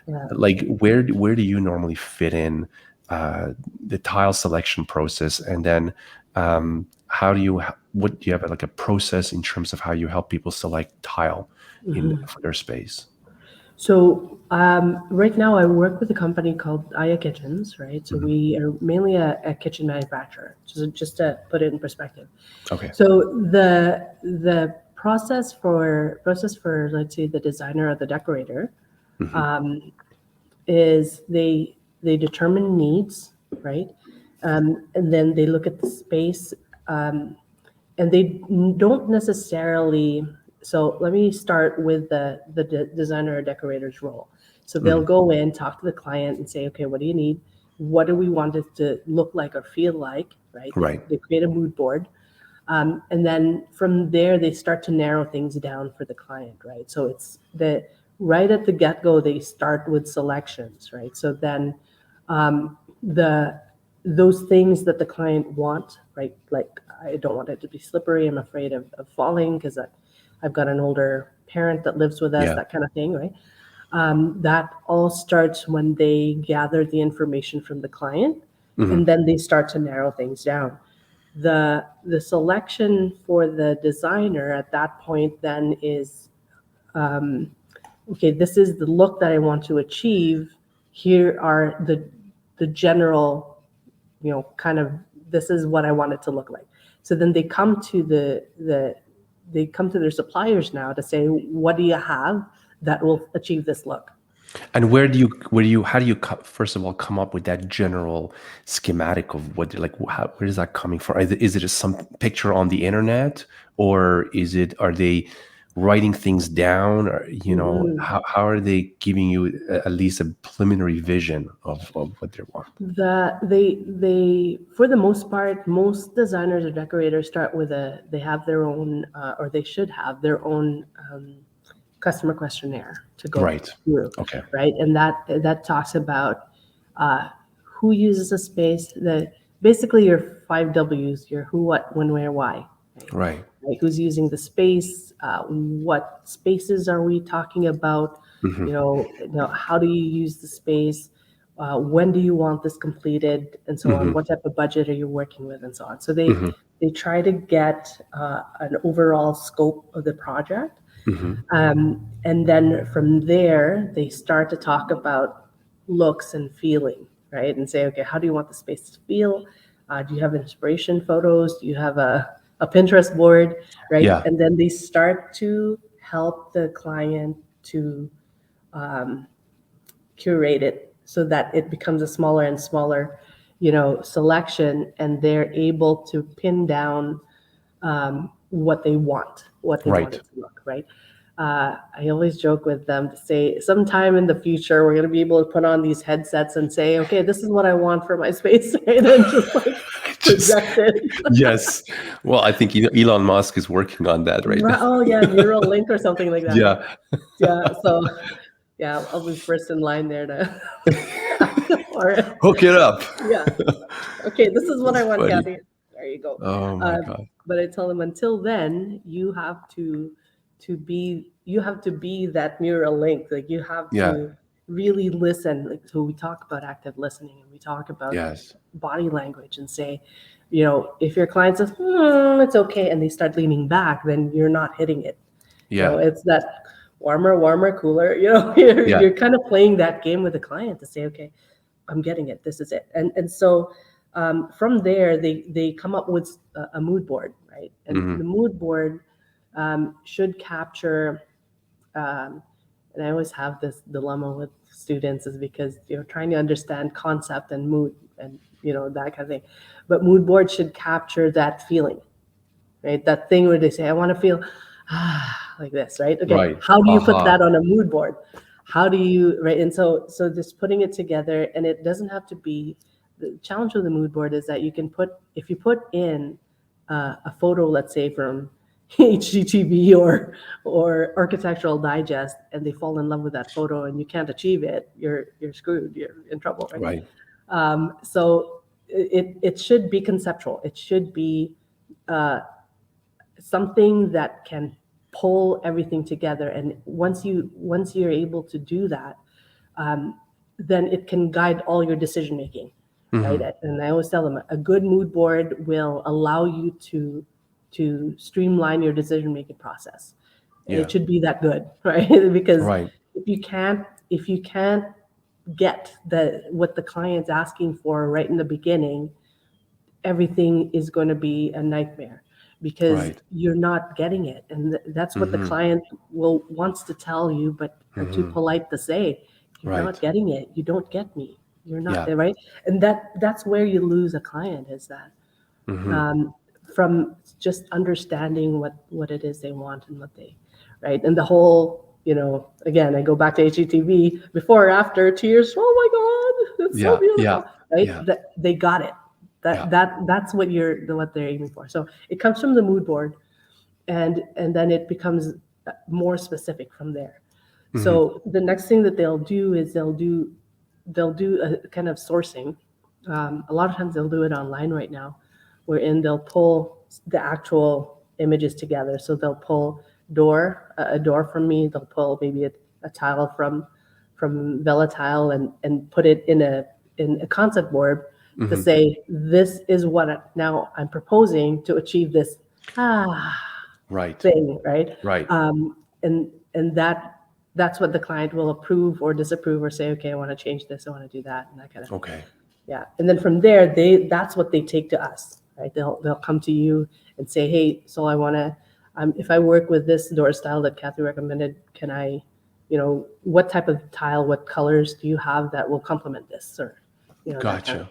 Yeah. Like, where do you normally fit in the tile selection process? And then how do you what do you have, like a process in terms of how you help people select tile in Mhm. for their space? So right now I work with a company called Aya Kitchens, right? So Mhm. we are mainly a kitchen manufacturer, just to put it in perspective. Okay. So the process for, let's say, the designer or the decorator, Hmm. um, is they determine needs, right? And then they look at the space, um, and they don't necessarily. So let me start with the designer or decorator's role. So they'll Hmm. go in, talk to the client, and say, okay, what do you need? What do we want it to look like or feel like, right? They, Right. they create a mood board, and then from there, they start to narrow things down for the client, right? So it's the right at the get go, they start with selections, right? So then the those things that the client want, right? Like, I don't want it to be slippery. I'm afraid of falling because I've got an older parent that lives with us, Yeah. that kind of thing, right? That all starts when they gather the information from the client, Hmm. and then they start to narrow things down. The selection for the designer at that point then is okay, this is the look that I want to achieve. Here are the general, kind of, this is what I want it to look like. So then they come to they come to their suppliers now to say, what do you have that will achieve this look? And how do you first of all come up with that general schematic of what, like, where is that coming from? Is it just some picture on the internet, or are they writing things down, or how are they giving you at least a preliminary vision of what they want? That they for the most part, most designers or decorators start with they have their own, or they should have their own customer questionnaire to go Right. through, Okay. right? And that talks about who uses a space. Basically your 5 Ws, your who, what, when, where, why. Right. Right? Who's using the space? What spaces are we talking about? How do you use the space? When do you want this completed, and so on? What type of budget are you working with, and so on? So they try to get an overall scope of the project, and then from there they start to talk about looks and feeling, right? And say, okay, how do you want the space to feel? Do you have inspiration photos? Do you have a Pinterest board, right? Yeah. And then they start to help the client to curate it so that it becomes a smaller and smaller, selection, and they're able to pin down what they want Right. it to look, right? I always joke with them to say, sometime in the future, we're going to be able to put on these headsets and say, okay, this is what I want for my space, right? And just like project it. Yes. Well, I think Elon Musk is working on that right now. Oh yeah, Neural Link or something like that. Yeah. Yeah. So yeah, I'll be first in line there to or Hook it up. yeah. Okay, this is what I want, Funny. Cathy. There you go. Oh my God. But I tell them, until then, you have to be that neural link. Like, you have Yeah. to really listen. Like, so we talk about active listening, and we talk about Yes. body language, and say, if your client says, it's okay, and they start leaning back, then you're not hitting it. Yeah. It's that warmer, cooler. You're kind of playing that game with the client to say, okay, I'm getting it. This is it. And so from there, they come up with a mood board, right? And the mood board should capture. And I always have this dilemma with students, is because you're trying to understand concept and mood, and that kind of thing. But mood board should capture that feeling, right? That thing where they say, I want to feel like this, right? Okay, Right. how do you put that on a mood board? How do you, right? And so just putting it together, and it doesn't have to be, the challenge with the mood board is that if you put in a photo, let's say from HGTV or Architectural Digest, and they fall in love with that photo, and you can't achieve it, you're screwed, you're in trouble, right? So it should be conceptual. It should be something that can pull everything together. And once you're able to do that, then it can guide all your decision making, right? And I always tell them, a good mood board will allow you to streamline your decision making process. And it should be that good, right? Because if you can't get what the client's asking for right in the beginning, everything is going to be a nightmare, because you're not getting it. And that's what the client wants to tell you, but are too polite to say, you're not getting it. You don't get me. You're not there, right? And that's where you lose a client, is that from just understanding what it is they want, and what they, right? And the whole, again, I go back to HGTV, before or after, tears, oh my God, it's so beautiful, right? That they got it. That's what they're aiming for. So it comes from the mood board, and then it becomes more specific from there. So the next thing that they'll do is they'll do a kind of sourcing. A lot of times they'll do it online right now, wherein they'll pull the actual images together. So they'll pull a door from me. They'll pull maybe a tile from Velatile, and put it in a concept board, to say, this is what now I'm proposing to achieve this thing, right? Right. And that's what the client will approve or disapprove or say, okay, I want to change this, I want to do that, and that kind of thing. Okay. Yeah. And then from there, that's what they take to us, right? They'll come to you and say, hey, so I want to, if I work with this door style that Cathy recommended, can I, what type of tile, what colors do you have that will complement this, or, that kind of Gotcha.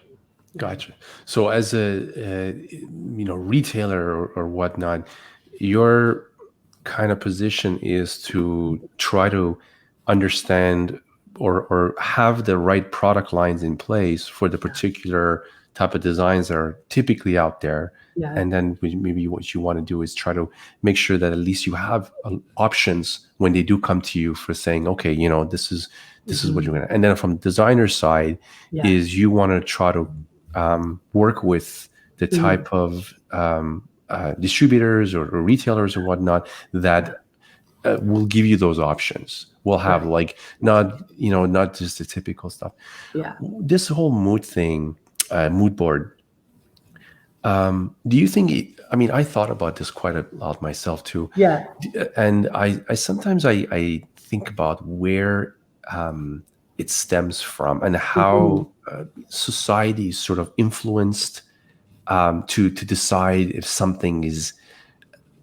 Gotcha. So as a retailer or whatnot, your kind of position is to try to understand or have the right product lines in place for the particular type of designs that are typically out there. Yeah. And then maybe what you want to do is try to make sure that at least you have options when they do come to you for saying, okay, this is what you're gonna. And then from the designer side, Yeah. is you want to try to work with the type of distributors or retailers or whatnot that will give you those options. We'll have like not just the typical stuff. Yeah. This whole mood thing, mood board. Do you think? I thought about this quite a lot myself too. Yeah. And I sometimes I think about where it stems from and how society is sort of influenced to decide if something is,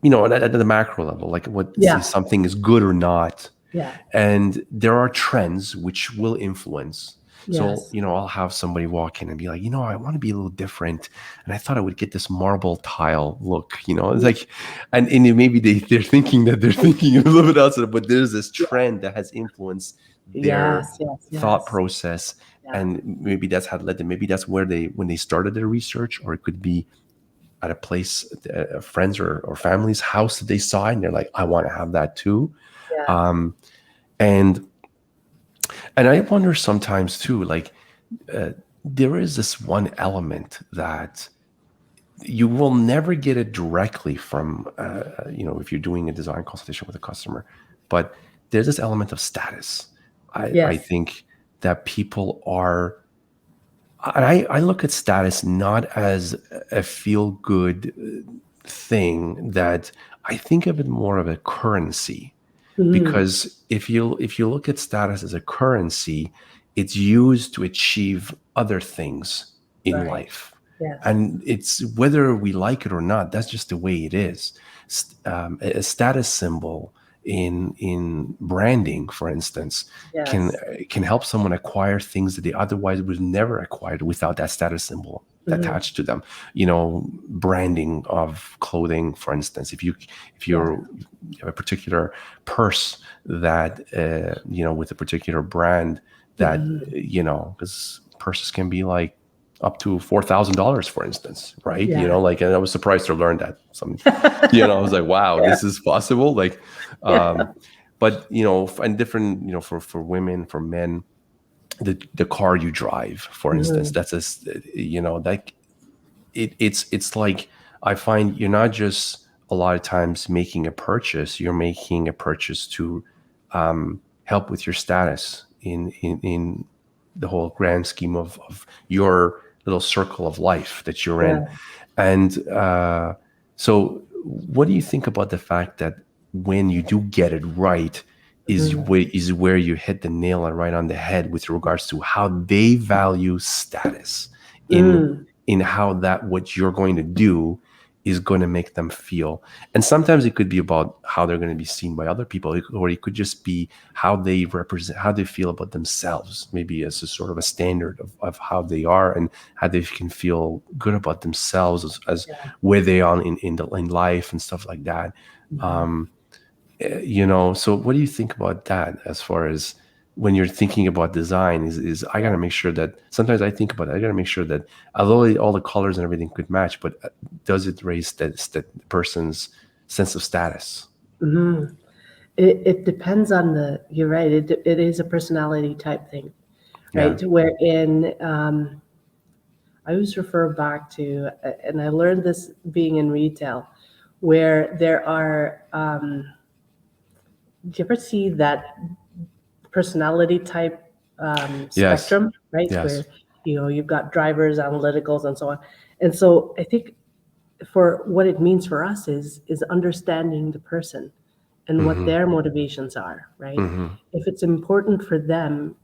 at the macro level, like if something is good or not. Yeah. And there are trends which will influence. So, Yes. I'll have somebody walk in and be like, I want to be a little different. And I thought I would get this marble tile look, it's like, and maybe they're thinking that they're thinking a little bit outside, but there's this trend that has influenced their thought process. Yeah. And maybe that's how it led them. Maybe that's where when they started their research, or it could be at a place, a friend's or family's house that they saw, and they're like, I want to have that too. Yeah. And I wonder sometimes too, like there is this one element that you will never get it directly from, if you're doing a design consultation with a customer, but there's this element of status. I think that people are, I look at status not as a feel-good thing, that I think of it more of a currency. Because if you look at status as a currency, it's used to achieve other things in life. Yes. And it's whether we like it or not, that's just the way it is. A status symbol in branding, for instance, can help someone acquire things that they otherwise would never acquired without that status symbol attached to them. Branding of clothing, for instance, if you have a particular purse that with a particular brand that because purses can be like up to $4,000, for instance, right? And I was surprised to learn that. I was like, wow, this is possible. Like, but and different, for women, for men, the car you drive, for instance, that's like it's like, I find you're not just a lot of times making a purchase, you're making a purchase to help with your status in the whole grand scheme of your little circle of life that you're in. And so what do you think about the fact that when you do get it right is where you hit the nail right on the head with regards to how they value status in how that what you're going to do is going to make them feel. And sometimes it could be about how they're going to be seen by other people, or it could just be how they represent, how they feel about themselves, maybe as a sort of a standard of how they are and how they can feel good about themselves as where they are in life and stuff like that. So what do you think about that as far as when you're thinking about design is I got to make sure that sometimes I think about it, I got to make sure that although all the colors and everything could match, but does it raise that person's sense of status? It depends on you're right. It is a personality type thing, right? Wherein I always refer back to, and I learned this being in retail, where there are, do you ever see that personality type spectrum, right? Where you've got drivers, analyticals, and so on. And so I think for what it means for us is understanding the person and what their motivations are, right? If it's important for them,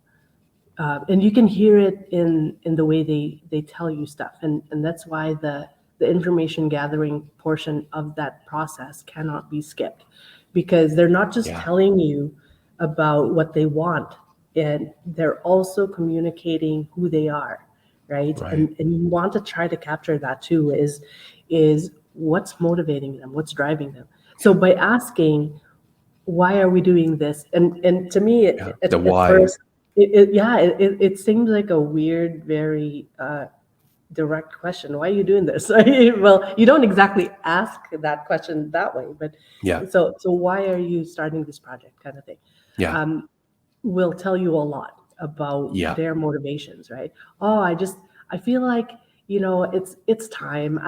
and you can hear it in the way they tell you stuff, and that's why the information gathering portion of that process cannot be skipped, because they're not just telling you about what they want, and they're also communicating who they are, right? And you want to try to capture that too, is what's motivating them, what's driving them. So by asking, why are we doing this? And to me, The at why. first, it seems like a weird, very direct question. Why are you doing this? Well, you don't exactly ask that question that way, but so why are you starting this project, kind of thing. Will tell you a lot about their motivations, right? Oh, I feel like, it's time.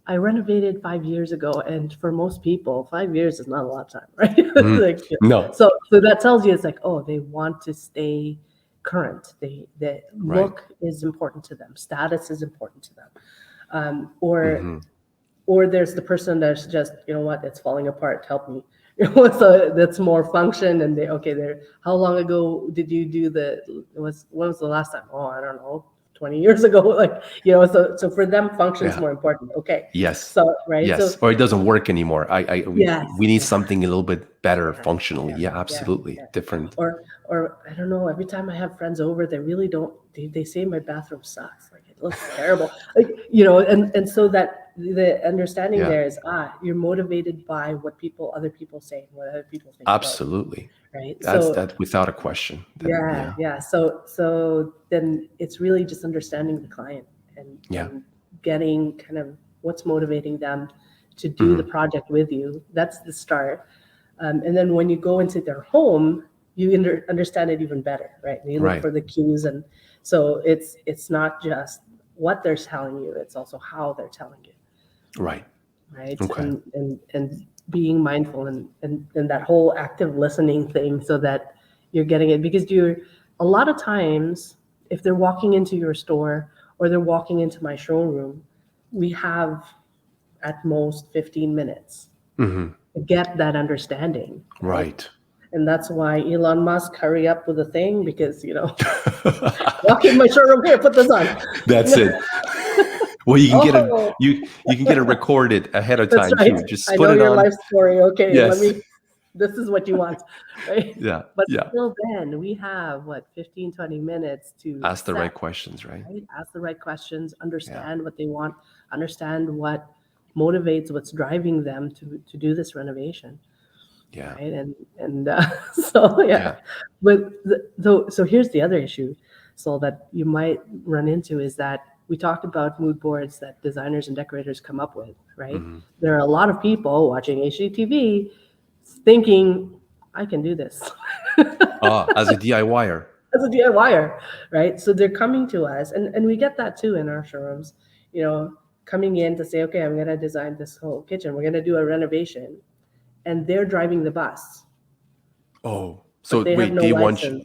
I renovated 5 years ago, and for most people, 5 years is not a lot of time, right? Like, No. So that tells you it's like, oh, they want to stay current. The look is important to them. Status is important to them. Or there's the person that's just, you know what, it's falling apart. Help me. So that's more function, and they're. How long ago did you do when was the last time? Oh, I don't know, 20 years ago. Like, so for them, function is more important. Okay. Yes. So right. Yes. So Or it doesn't work anymore. We need something a little bit better functionally. Yeah, absolutely. Different. Or I don't know. Every time I have friends over, they really don't. They say my bathroom sucks. Like, it looks terrible. Like, and so that the understanding there is, you're motivated by what other people say, what other people think. Absolutely. About you, right. That's that without a question. Yeah. So then it's really just understanding the client and getting kind of what's motivating them to do the project with you. That's the start. And then when you go into their home, you understand it even better, right? And you look for the cues, and so it's not just what they're telling you; it's also how they're telling you. Right. Okay. And being mindful and that whole active listening thing, so that you're getting it, because a lot of times, if they're walking into your store or they're walking into my showroom, we have at most 15 minutes to get that understanding. Right. And that's why Elon Musk hurry up with the thing, because, walk in my showroom, here, put this on. That's it. Well, you can get it. You can get it recorded ahead of time too. Just I put know it your on. life story. Okay, Yes. this is what you want, right? Yeah. But still, then we have 15, 20 minutes to ask the right questions, right? Ask the right questions, understand what they want, understand what motivates, what's driving them to do this renovation. Yeah. Right. And But so here's the other issue, so that you might run into, is that we talked about mood boards that designers and decorators come up with, right? There are a lot of people watching HGTV thinking, I can do this. As a DIYer. As a DIYer, right? So they're coming to us, and we get that too in our showrooms, coming in to say, okay, I'm going to design this whole kitchen. We're going to do a renovation. And they're driving the bus. Oh, so they wait, have no license.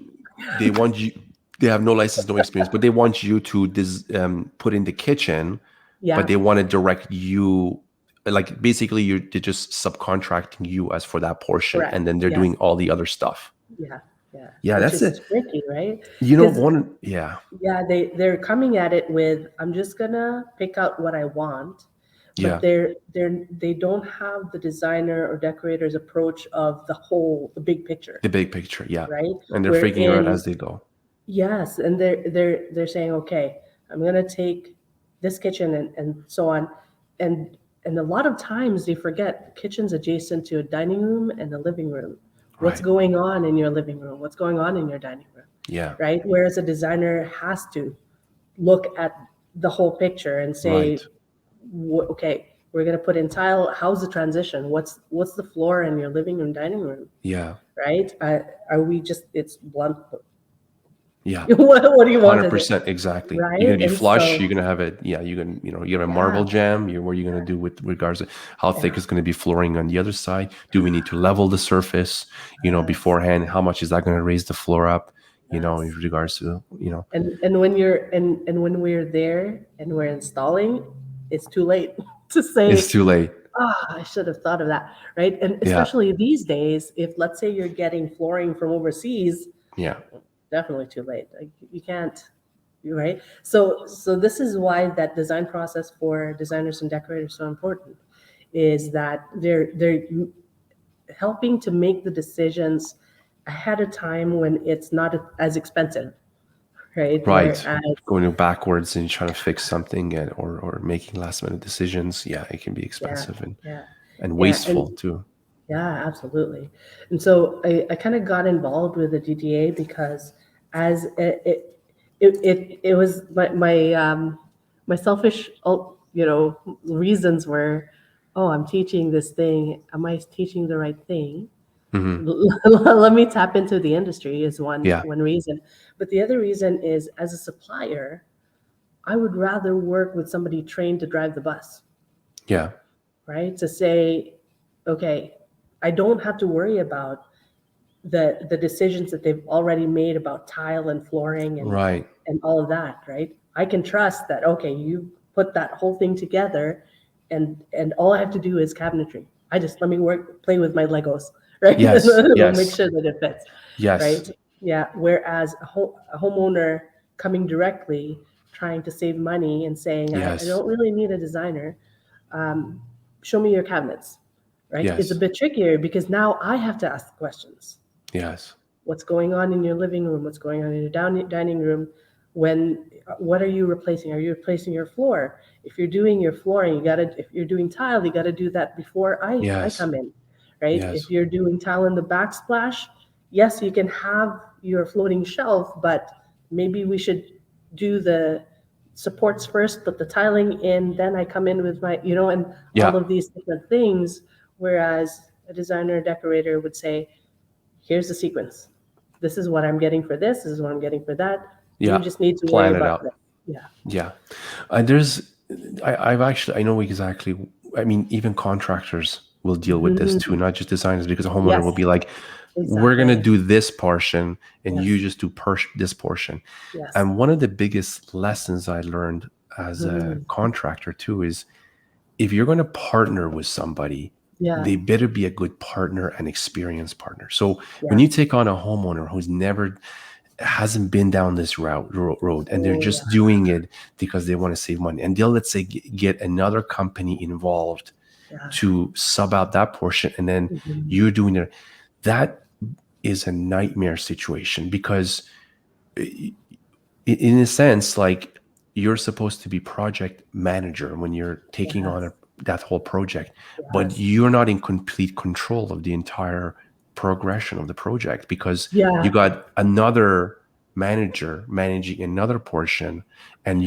They want you. They have no license, no experience, but they want you to put in the kitchen. Yeah. But they want to direct you, like basically they're just subcontracting you as for that portion. Correct. And then they're doing all the other stuff. Yeah. Which is tricky, right? Yeah, they're coming at it with, I'm just gonna pick out what I want. But they don't have the designer or decorator's approach of the big picture. The big picture, yeah. Right? And they're figuring it out as they go. Yes, and they're saying, okay, I'm gonna take this kitchen and so on, and a lot of times they forget the kitchen's adjacent to a dining room and a living room. What's going on in your living room? What's going on in your dining room? Yeah. Right? Whereas a designer has to look at the whole picture and say, okay, we're going to put in tile. How's the transition? What's the floor in your living room, dining room? Yeah. Right? Are we just, it's blunt? Yeah. What do you want? 100%, exactly. Right? You're going to be flush. You're going to have it. Yeah. You're going to, you have a marble jam. What are you going to do with regards to how thick is going to be flooring on the other side? Do we need to level the surface, beforehand? How much is that going to raise the floor up? In regards to, And when when we're there and we're installing, it's too late to say. It's too late. I should have thought of that, right? And Yeah. especially these days, if let's say you're getting flooring from overseas, Yeah. definitely too late. Like you can't, right? So this is why that design process for designers and decorators is so important, is that they're helping to make the decisions ahead of time when it's not as expensive, right? Right. Whereas, Going backwards and trying to fix something or making last minute decisions. Yeah, it can be yeah, expensive yeah, and yeah, wasteful and too. yeah, absolutely. And so I kind of got involved with the GTA because as it was my selfish, reasons were, oh, I'm teaching this thing. Am I teaching the right thing? Hmm. Let me tap into the industry is Yeah. one reason. But the other reason is as a supplier, I would rather work with somebody trained to drive the bus, Yeah. right? To say, okay, I don't have to worry about the decisions that they've already made about tile and flooring Right. and all of that, right? I can trust that, okay, you put that whole thing together and all I have to do is cabinetry. I just let me play with my Legos, right? And Yes. it'll make Yes. sure that it fits, Yes. right? Yeah. Whereas a homeowner coming directly, trying to save money and saying, I Yes. don't really need a designer. Um, Show me your cabinets, right? It's a Yes. bit trickier because now I have to ask questions. Yes. What's going on in your living room? What's going on in your dining room? What are you replacing? Are you replacing your floor? If you're doing your flooring, if you're doing tile, you gotta do that before I Yes. come in, right? If Yes. you're doing tile in the backsplash, yes, you can have your floating shelf, but maybe we should do the supports first, put the tiling in, then I come in with my, and all Yeah. of these different things. Whereas a designer, decorator would say, here's the sequence. This is what I'm getting for this. This is what I'm getting for that. You Yeah. just need to worry Plan it about out. this. Yeah. Yeah. There's, I know exactly. I mean, even contractors will deal with this too, Mhm. not just designers, because a homeowner Yes, will be like, we're going to exactly. do this portion and you Yes. just do this portion. Yes. And one of the biggest lessons I learned as a Mhm. contractor too is if you're going to partner with somebody, Yeah. they better be a good partner and experienced partner. So when Yeah. you take on a homeowner who's never hasn't been down this road and they're Oh, just yeah. doing it because they want to save money, and they'll, let's say, get another company involved Yeah. to sub out that portion, and then Mhm. you're doing it, that is a nightmare situation because in a sense, like, you're supposed to be project manager when you're taking on Yes. that whole project, but Yes. you're not in complete control of the entire progression of the project because you Yeah. got another manager managing another portion, and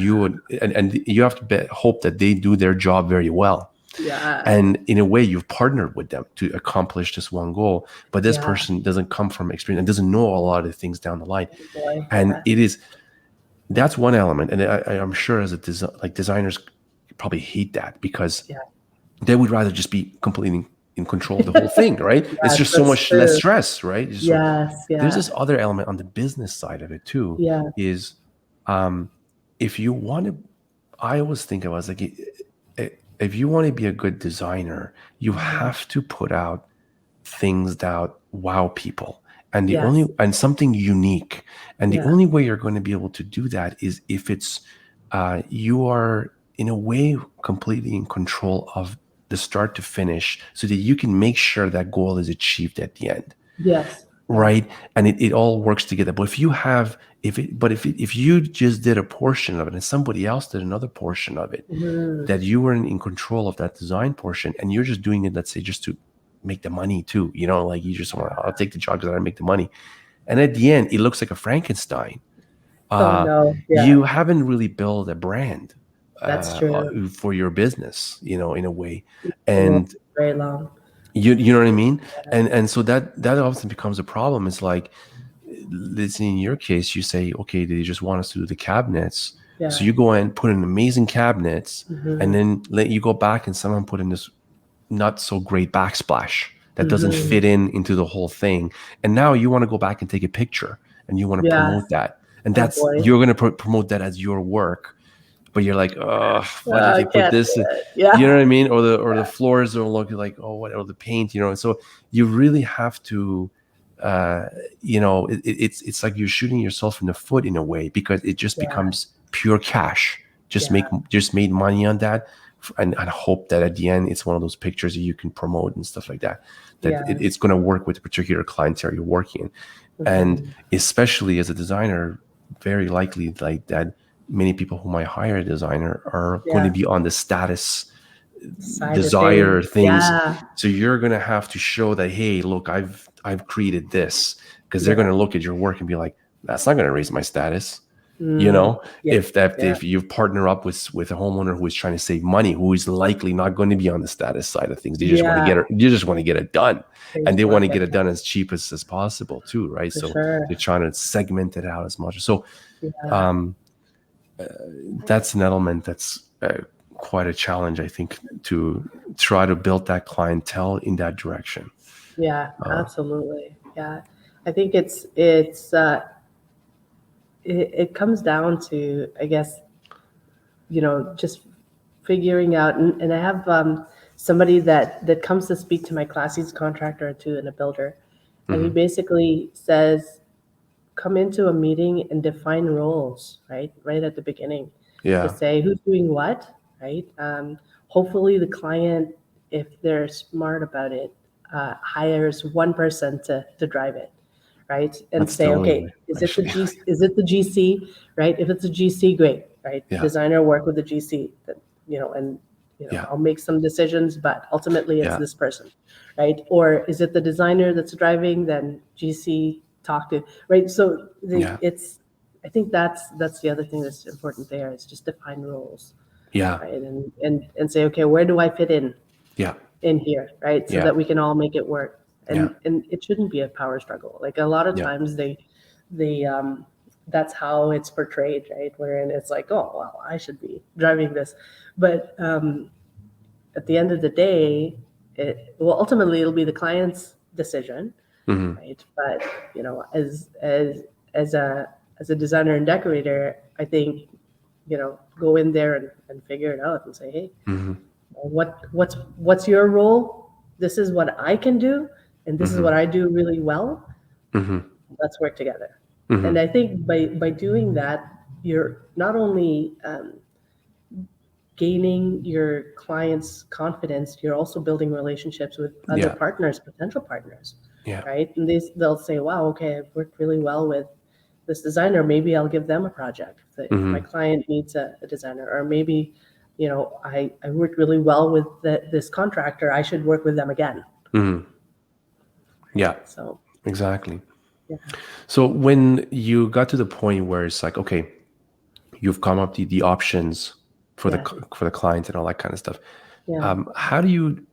and you have to hope that they do their job very well. Yeah. And in a way, you've partnered with them to accomplish this one goal, but this Yeah. person doesn't come from experience and doesn't know a lot of things down the line. Oh, boy. And Yeah. that's one element. And I'm sure as designers probably hate that because Yeah. they would rather just be completely in control of the whole thing, right? It's Yes, just so that's much less true. stress, right? So Yes. there's Yeah. this other element on the business side of it too, Yeah. is if you want to, I always think, I was like, if you want to be a good designer, you Mhm. have to put out things that wow people, and Yes. something unique. And the Yeah. only way you're going to be able to do that is if it's you are in a way completely in control of the start to finish, so that you can make sure that goal is achieved at the end, Yes. Yeah. right? And it all works together. But if you have, if you just did a portion of it and somebody else did another portion of it, Mhm. that you weren't in control of that design portion, and you're just doing it, let's say, just to make the money too, like you just want, I'll take the job because I make the money, and at the end it looks like a Frankenstein. Oh, uh no. Yeah. you haven't really built a brand That's true. for your business, in a way. Been And very long. you know what I mean. And so that often becomes a problem. It's like, let's say in your case, you say, okay, they just want us to do the cabinets. So Yeah. you go and put in amazing cabinets, and Mhm. then let you go back and someone put in this not so great backsplash that doesn't Mhm. fit into the whole thing. And now you want to go back and take a picture and you want to Yes. promote that. And Oh, that's, boy. you're going to promote that as your work. but you're like, oh, why did I you put can't this? do it. You know Yeah. what I mean? Or the floors don't look like, oh, what, or the paint, and so you really have to, uh, it's like you're shooting yourself in the foot in a way, because it just Yeah. becomes pure cash. Yeah. Just made money on that, and hope that at the end it's one of those pictures that you can promote and stuff like that. That it's Yes. going to work with the particular clientele you're working in, and Mhm. especially as a designer, very likely like that. Many people who might hire a designer are going to Yeah. be on the status Side of desire things. things. Yeah. So you're going to have to show that, hey, look, I've created this, because they're going Yeah. to look at your work and be like, that's not going to raise my status. Yeah. If Yeah. you partner up with a homeowner who is trying to save money, who is likely not going to be on the status side of things. Yeah. You just want to get it done, They and just they want want to to get get it it done done as cheap as possible too, right? for So they're sure. trying to segment it out as much. So Yeah. um, that's an element that's quite a challenge, I think, to try to build that clientele in that direction. Yeah. Uh, Absolutely. Yeah. I think it comes down to, I guess, just figuring out, and I have somebody that comes to speak to my class. He's a contractor too and a builder, and he mhm. basically says, come into a meeting and define roles, right at the beginning, to Yeah, say who's doing what, right. Hopefully the client, if they're smart about it, hires one person to drive it, right, and that's say, totally okay, right, is it actually. the GC, right? If it's a GC, great, right? Yeah, Designer work with the GC, that, and yeah, I'll make some decisions, but ultimately it's yeah, this person, right? Or is it the designer that's driving? Then GC talk to, right? So yeah, I think that's the other thing that's important there, is just define roles, yeah, right? And say, okay, where do I fit yeah, in here, right? So yeah, that we can all make it work. yeah, And it shouldn't be a power struggle. Like a lot of yeah, times they that's how it's portrayed, right? Wherein it's like, oh well, I should be driving this, but at the end of the day, ultimately it'll be the client's decision, hmm, right? But as a designer and decorator, I think, go in there and figure it out and say, hey, hmm, what's your role? This is what I can do, and this is hmm, what I do really well. hmm, Let's work together. And hmm, I think by doing that, you're not only gaining your clients' confidence, you're also building relationships with other yeah, partners, potential partners, yeah, right? And they'll say, wow, okay, I've worked really well with this designer. Maybe I'll give them a project if my hmm, client needs a designer. Or maybe, I worked really well with this contractor. I should work with them again. hmm, yeah, Right? So, exactly. yeah, So when you got to the point where it's like, okay, you've come up the options for yeah, the client and all that kind of stuff. yeah. How do you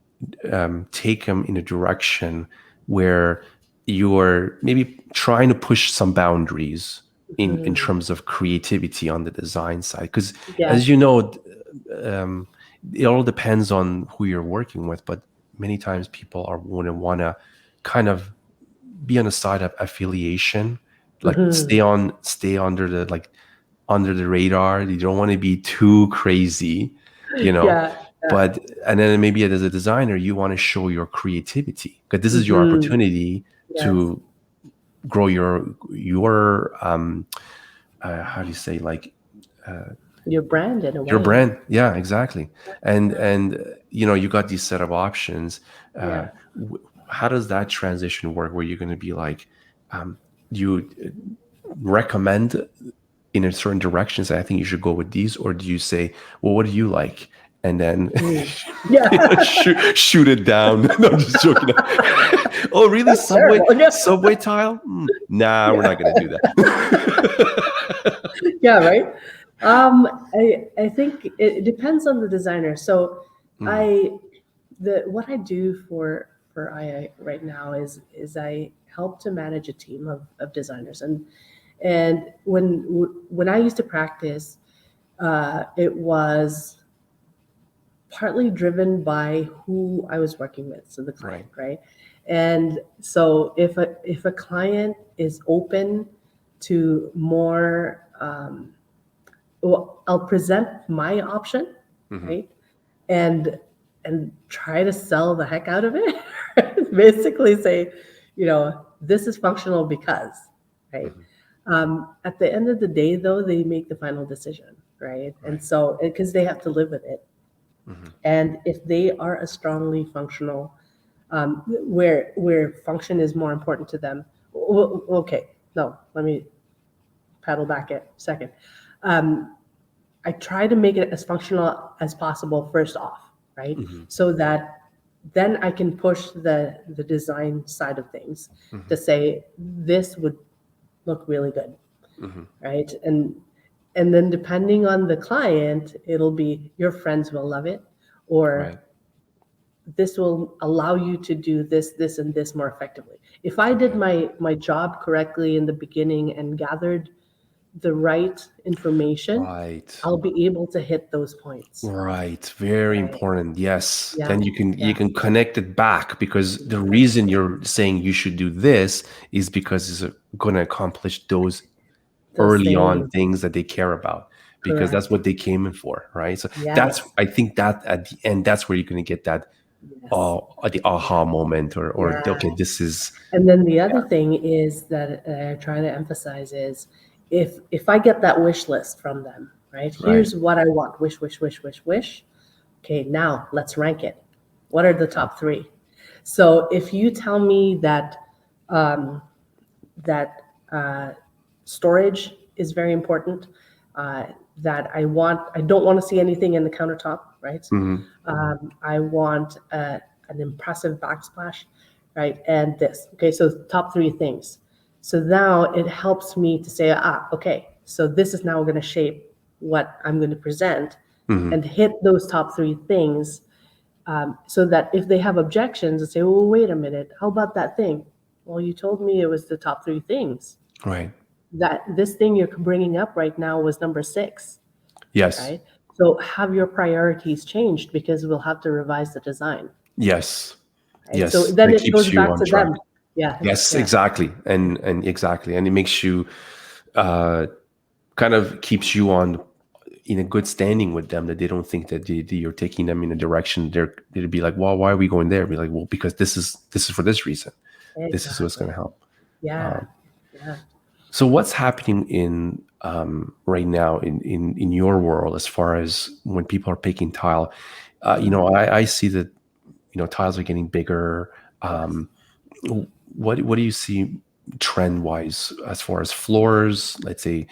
take them in a direction where you're maybe trying to push some boundaries in Mhm. terms of creativity on the design side? Because Yes. as you know, um, it all depends on who you're working with, but many times people are going to want to kind of be on the side of affiliation, like Mhm. stay under the under the radar. You don't want to be too crazy, you know. Yeah, yeah. But and then maybe as a designer, you want to show your creativity, because this is your Mhm. opportunity Yes. to grow your how do you say, like Your brand in a your way. brand. Yeah, exactly. And you got these set of options. uh Yeah. how does that transition work, where you're going to be like, you recommend in a certain direction, say, I think you should go with these, or do you say, well, what do you like, and then Mhm. Yeah. shoot it down? No, I'm just joking. Oh, really? That's terrible. Yeah. Subway tile? Nah, we're Yeah. not going to do that. Yeah, right. I think it depends on the designer. So Mm, I the what I do for II right now is I help to manage a team of designers, and when I used to practice, it was partly driven by who I was working with, so the client, right. right? And so if a client is open to more well, I'll present my option, Mm-hmm. right? And try to sell the heck out of it. Basically say, this is functional because, right? Mm-hmm. At the end of the day, though, they make the final decision, right? And Right. so, because they have to live with it. Mm-hmm. And if they are a strongly functional, where function is more important to them, okay, no, let me paddle back a second. I try to make it as functional as possible first off, right? Mm-hmm. So that then I can push the design side of things Mm-hmm. to say this would look really good, Mm-hmm. right? And then depending on the client, it'll be your friends will love it, Right. or this will allow you to do this, this, and this more effectively. If I did Okay. my job correctly in the beginning and gathered the right information, Right. I'll be able to hit those points. Right. Very Right. important. Yes. Yeah. Then you Yeah. can connect it back, because the Right. reason you're saying you should do this is because it's going to accomplish those Those early on things. things that they care about, because that's Correct. what they came in for, right? So that's, Yes. I think that at the end, that's where you're going to get that Yes. the aha moment, or Yeah. okay, this is, And then the other thing is that I try to emphasize is if I get that wish list from them, right? right. Here's what I want. Wish, wish, wish, wish, wish. Okay, now let's rank it. What are the top three? So if you tell me that um, that storage is very important, uh, that I don't want to see anything in the countertop, right? Mhm. I want an impressive backsplash, right? And this. Okay, so top three things. So now it helps me to say, okay, so this is now going to shape what I'm going to present Mhm. and hit those top three things, so that if they have objections and say, well, wait a minute, how about that thing? Well, you told me it was the top three things. Right. That this thing you're bringing up right now was number six, Yes. right? So have your priorities changed because we'll have to revise the design, Yes. right? So Yes. then That it keeps goes you back on to track. them. Yeah, Yes, yeah, exactly. And exactly. And it makes you uh kind of keeps you on in a good standing with them, that they don't think that you're taking them in a direction they'd be like, well, why are we going there? Be like, well, because this is for this reason. This is what's going to exactly. help. Yeah, yeah. So what's happening in right now in your world, as far as when people are picking tile? I see that tiles are getting bigger. Yes. Um, what do you see trend wise as far as floors? Let's say,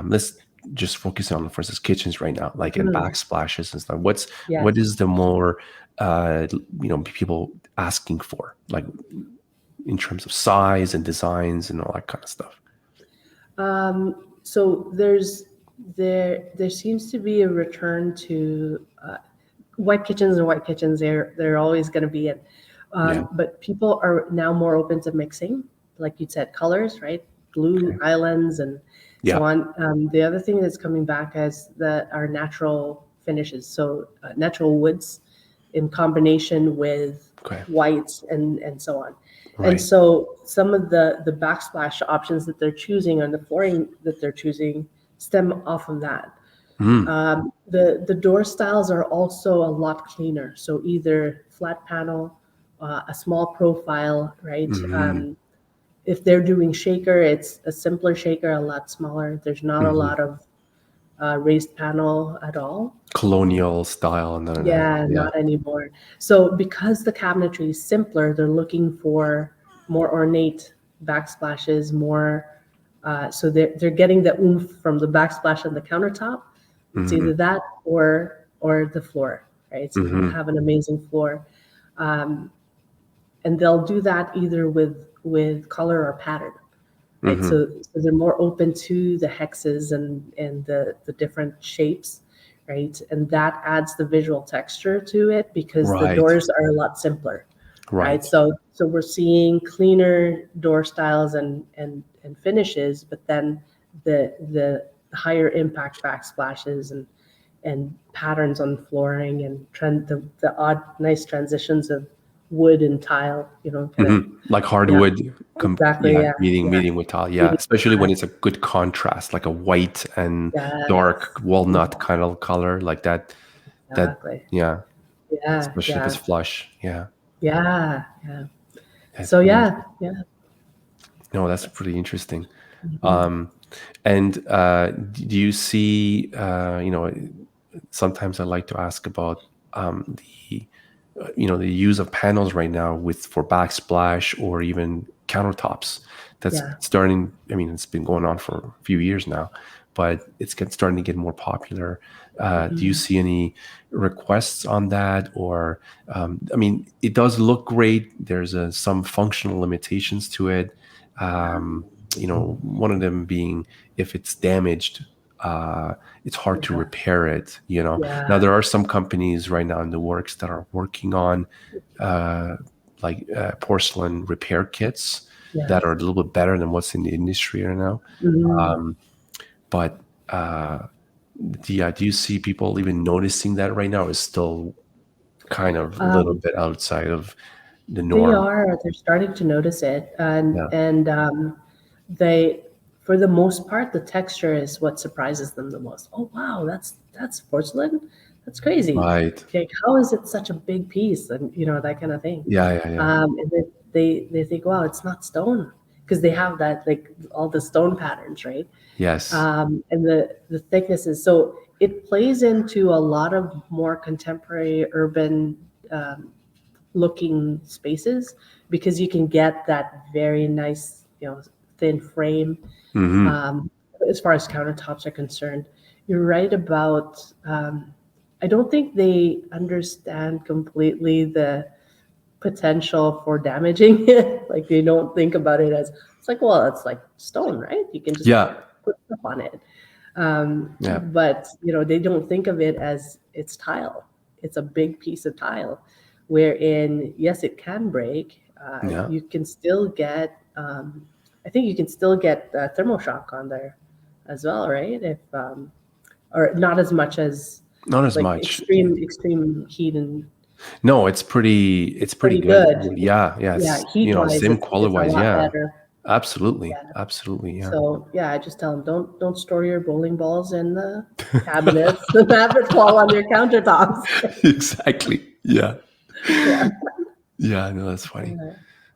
let's just focus on, for instance, kitchens right now, like, and Mhm. backsplashes and stuff. What Yes. is the more people asking for, like, in terms of size and designs and all that kind of stuff? So there seems to be a return to white kitchens and white kitchens. They're always going to be in, Yeah. but people are now more open to mixing, like you said, colors, right? Glue Okay. islands and so Yeah. on. The other thing that's coming back is that our natural finishes, so natural woods, in combination with Okay. whites and so on. And Right. so some of the backsplash options that they're choosing and the flooring that they're choosing stem off of that. Mm. The door styles are also a lot cleaner. So either flat panel, a small profile, right? Hmm. If they're doing shaker, it's a simpler shaker, a lot smaller. There's not a Hmm. lot of raised panel at all. Colonial style, none of that. Yeah, Yeah. not anymore. So because the cabinetry is simpler, they're looking for more ornate backsplashes, more so they're getting the oomph from the backsplash on the countertop. It's Hmm. either that or the floor, right? So they'll Hmm. have an amazing floor. And they'll do that either with color or pattern, right? Hmm. So they're more open to the hexes and the different shapes, right? And that adds the visual texture to it because the Right. doors are a lot simpler, right? Right. So we're seeing cleaner door styles and finishes, but then the higher impact backsplashes and patterns on flooring and the odd nice transitions of wood and tile, kind of, Like yeah, hardwood, exactly, yeah, yeah, yeah, meeting with tile, yeah, meeting especially when tile. it's a good contrast, like a white and dark Yes, walnut kind of color, like that. That exactly. yeah, Yeah, especially if it's yeah, flush. Yeah, yeah, yeah. that's So pretty. yeah, yeah. No, that's pretty interesting. Mhm. Um, and do you see? Sometimes I like to ask about the the use of panels right now with for backsplash or even countertops. That's Yeah. starting. I mean, it's been going on for a few years now, but starting to get more popular. Do you Mhm. see any requests on that, or I mean, it does look great. There's some functional limitations to it. Um, one of them being if it's damaged, it's hard to Yeah. repair it. Now Yeah. there are some companies right now in the works that are working on uh, porcelain repair kits that Yes. are a little bit better than what's in the industry right now. Mhm. But do you see people even noticing that right now? Is still kind of a little Um, bit outside of the they norm. are. They're starting to notice it, and Yeah. they, for the most part, the texture is what surprises them the most. Oh wow, that's porcelain. That's crazy. Right. Like, how is it such a big piece? And that kind of thing. Yeah. Yeah. Yeah. And they think, wow, it's not stone because they have that, like, all the stone patterns, right? Yes. And the thicknesses. So it plays into a lot of more contemporary urban um, looking spaces because you can get that very nice, thin frame. Mm-hmm. Um, as far as countertops are concerned, you're right about. I don't think they understand completely the potential for damaging it. Like, they don't think about it as, it's like, well, it's like stone, right? You can just Yeah. put stuff on it. Yeah. But they don't think of it as it's tile. It's a big piece of tile, wherein yes, it can break. Yeah. You can still get. I think you can still get thermal shock on there, as well, right? If or not as much as Not as like much. extreme heat, and No, it's pretty pretty good. good. Yeah. Yeah. Yeah, It's heat wise, same it's quality a wise. lot Yeah. better. Absolutely. Yeah. Absolutely. Yeah. So yeah, I just tell them, don't store your bowling balls in the cabinets and have it fall on your countertops. Exactly. Yeah. Yeah, Yeah. No, that's funny. yeah,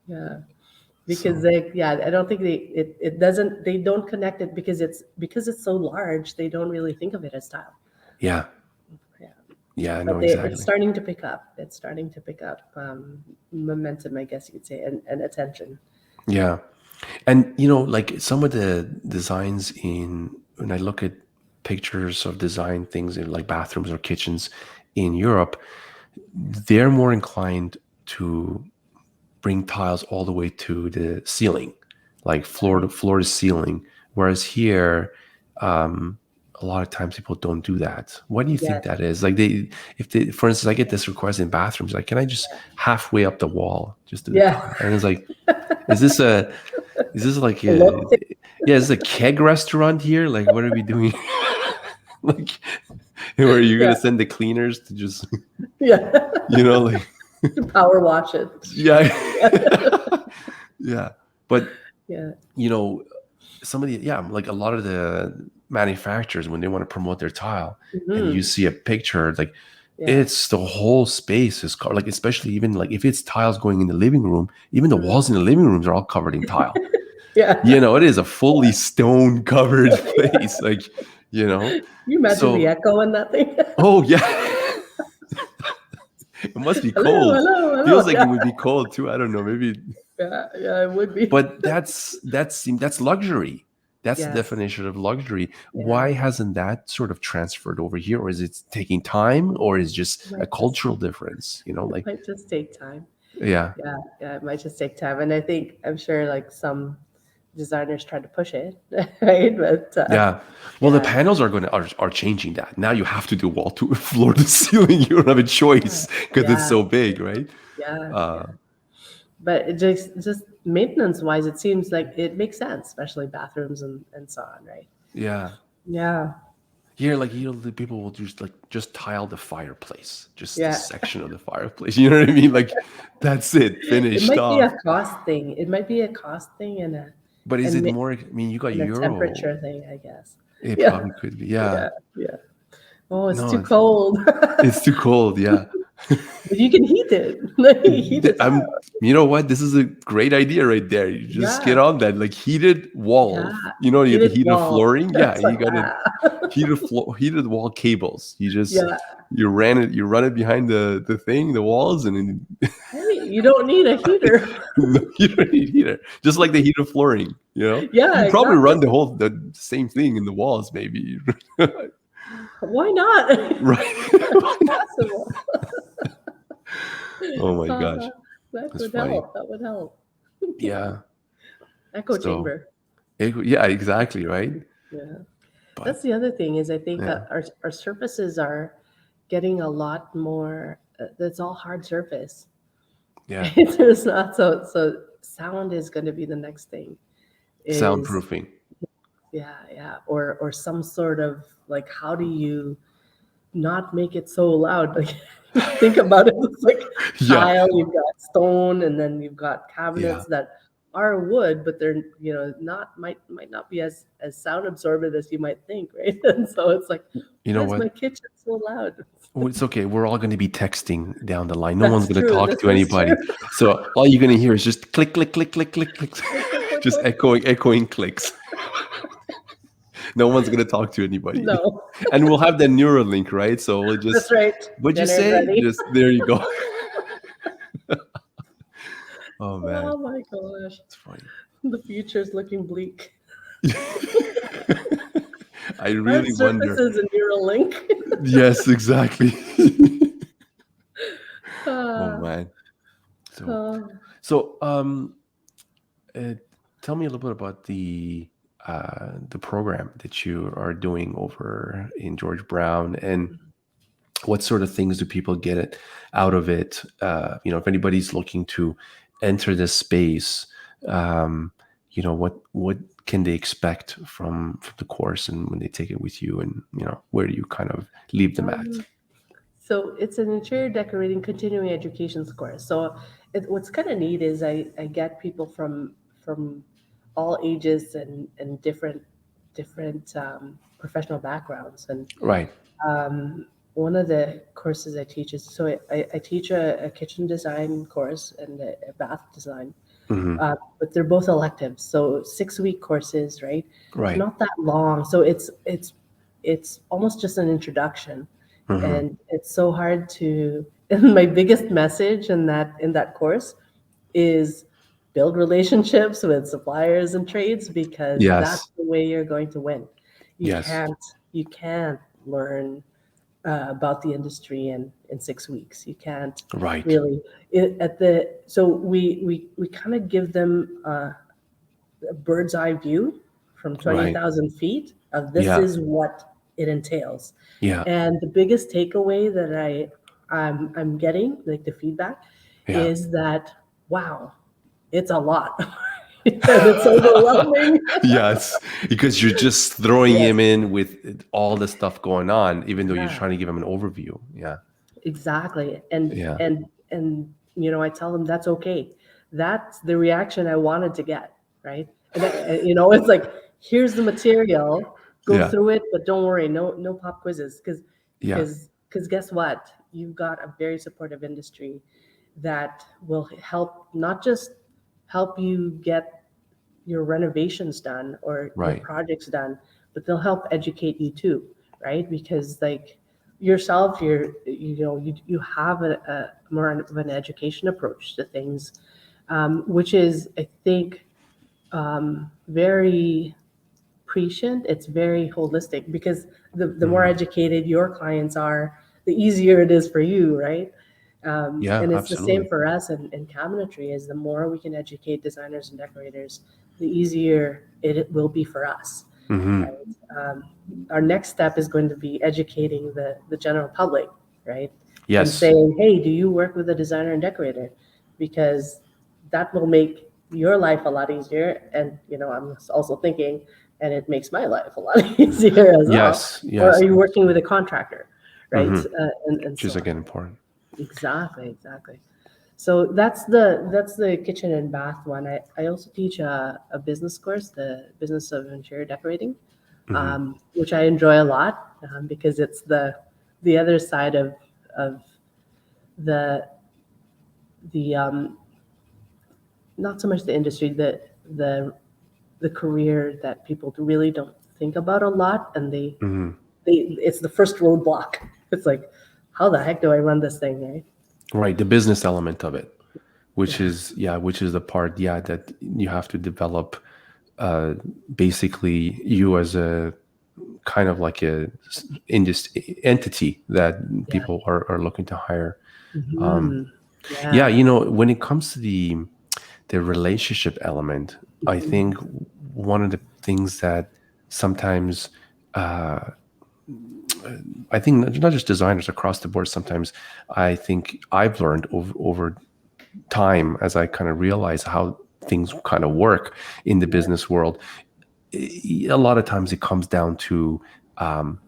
yeah. Because So I don't think it doesn't, they don't connect it because it's so large. They don't really think of it as tile. yeah. Yeah, Yeah. No, but it's exactly. starting to pick up. It's starting to pick up momentum, I guess you could say, and attention. Yeah. And like some of the designs when I look at pictures of design things in like bathrooms or kitchens in Europe, they're more inclined to bring tiles all the way to the ceiling, like Right. floor to ceiling. Whereas here, um, a lot of times people don't do that. What do you think Yes. that is? Like if they, for instance, I get this request in bathrooms, like, can I just halfway up the wall, just do the Yeah. tile? And it's like, is this like The look thing. yeah, is this a keg restaurant here? Like, what are we doing? Like, where are you Yeah. gonna send the cleaners to just, Yeah. like, Power wash it. yeah, yeah. But Yeah. you know, some of the like a lot of the manufacturers when they want to promote their tile, and you Hmm. see a picture, like Yeah. it's the whole space is like, especially even like if it's tiles going in the living room, even the walls Mm. in the living rooms are all covered in tile. Yeah. It is a fully stone covered place, like, you know. You imagine the So, echo in that thing? oh yeah, it must be Hello, cold. hello, Feels hello. like it Yeah. would be cold too. I don't know, maybe. Yeah. Yeah. It would be. But that's luxury. That's the Yes. definition of luxury. Yeah. Why hasn't that sort of transferred over here? Or is it taking time, or is just It a might just cultural difference? it Like, might just take time. yeah. Yeah. Yeah. It might just take time. And I'm sure, like, some designers try to push it, right? But Yeah. Well, the yeah. panels are changing that. Now you have to do wall to floor to ceiling. You don't have a Yeah. choice because it's Yeah. so big, right? Yeah. Uh, Yeah. But it just maintenance wise, it seems like it makes sense, especially bathrooms and so on, right? yeah. Yeah. Yeah, like the people will just tile the fireplace, just this Yeah. section of the fireplace. You know what I mean? Like that's it, It finished might be off. a cost thing. It might be a cost thing But is and it ma- more? I mean, you got and a Euro. temperature thing, I guess. It Yeah. probably could be. Yeah. Yeah. Yeah. Oh, it's No, too cold. it's too cold. Yeah. But you can heat it. Like, heat the I'm. tile. You know what? This is a great idea right there. You just get Yeah. on that, like heated Yeah. wall. You know, you have the Heated heated wall. flooring. Yeah, That's you like, got it. Heated wall cables. yeah. You ran it. You run it behind the thing, the walls, and then Hey, you don't need a heater. no, you don't need heater. Just like the heated flooring, you know? Yeah, You probably exactly. run the same thing in the walls, maybe. Why not? Right. It's possible. Oh my Uh, gosh. that That's would funny. help. That would help. Yeah. Echo So chamber. yeah, exactly, right? Yeah. But That's the other thing is I think yeah. our surfaces are getting a lot more. It's all hard surface. Yeah. There's not so sound is going to be the next thing. Is Soundproofing. yeah, or some sort of like how do you not make it so loud? Like think about it. It's like Yeah. tile. You've got stone, and then you've got Yeah. cabinets that are wood, but they're not might not be as sound absorbent as you might think, right? And so it's like, You why know is what? my kitchen so loud? Oh, it's okay. We're all going to be texting down the line. No one's That's going to true. talk This to is true. anybody. So all you're going to hear is just click, click, click, click, click, click, Click, click, click, just click. echoing clicks. No one's going to talk to anybody. No, And we'll have the neural link, right? So we'll that's just, right. what'd you Dinner's say? ready. Just, there you go. Oh, man. Oh my gosh, It's funny. the future's looking bleak. I Hard really wonder. surfaces and neural link. Yes, exactly. Oh, uh, man. So, uh, so, uh, tell me a little bit about the program that you are doing over in George Brown, and what sort of things do people get it out of it? If anybody's looking to enter this space, what can they expect from the course, and when they take it with you, and where do you kind of leave them at? So it's an interior decorating continuing education course. So what's kind of neat is I get people from all ages and different professional backgrounds. And Right. one of the courses I teach is I teach a kitchen design course and a bath design, Hmm. but they're both electives. So 6-week courses, right? They're Right. not that long, so it's almost just an introduction, Hmm. and it's so hard to. And my biggest message in that course is build relationships with suppliers and trades because that's Yes. the way you're going to win. You Yes. can't you can't learn about the industry in 6 weeks. You can't Right. really at the so we kind of give them a bird's eye view from Right. 20,000 feet of this Yeah. is what it entails. Yeah. And the biggest takeaway that I'm getting, like the feedback, Yeah. is that wow, it's a lot. And it's overwhelming. Yes, because you're just throwing Yes, him in with all the stuff going on, even though you're yeah, trying to give him an overview. Yeah. exactly. And Yeah. and and I tell them that's okay. That's the reaction I wanted to get, right? It's like here's the material, go Yeah. through it, but don't worry, no pop quizzes, because Yeah. guess what? You've got a very supportive industry that will help not just help you get your renovations done or your Right. projects done, but they'll help educate you too, right? Because like yourself, you have a more of an education approach to things, which is I think very prescient. It's very holistic because the more Hmm. educated your clients are, the easier it is for you, right? Yeah, And it's the same absolutely. for us in cabinetry. Is the more we can educate designers and decorators, the easier it will be for us. Hmm. Right? Our next step is going to be educating the general public, right? And Yes. saying, hey, do you work with a designer and decorator? Because that will make your life a lot easier. And I'm also thinking, and it makes my life a lot easier as well. Yes, Or are yes. you working with a contractor, right? Hmm. And Which is so on. again important. Exactly. So that's the kitchen and bath one. I also teach a business course, the business of interior decorating, Hmm. which I enjoy a lot, because it's the other side of the the not so much the industry, the the career that people really don't think about a lot, and Hmm. they it's the first roadblock. It's like, how the heck do I run this thing, right? Right, the business element of it, which Yeah. is which is the part, that you have to develop. Uh, Basically, you as a kind of like a entity that Yeah. people are looking to hire. Hmm. Yeah, Yeah. when it comes to the relationship element, I think one of the things that sometimes I think not just designers across the board, sometimes I think I've learned over time as I kind of realize how things kind of work in the Yeah. business world. A lot of times it comes down to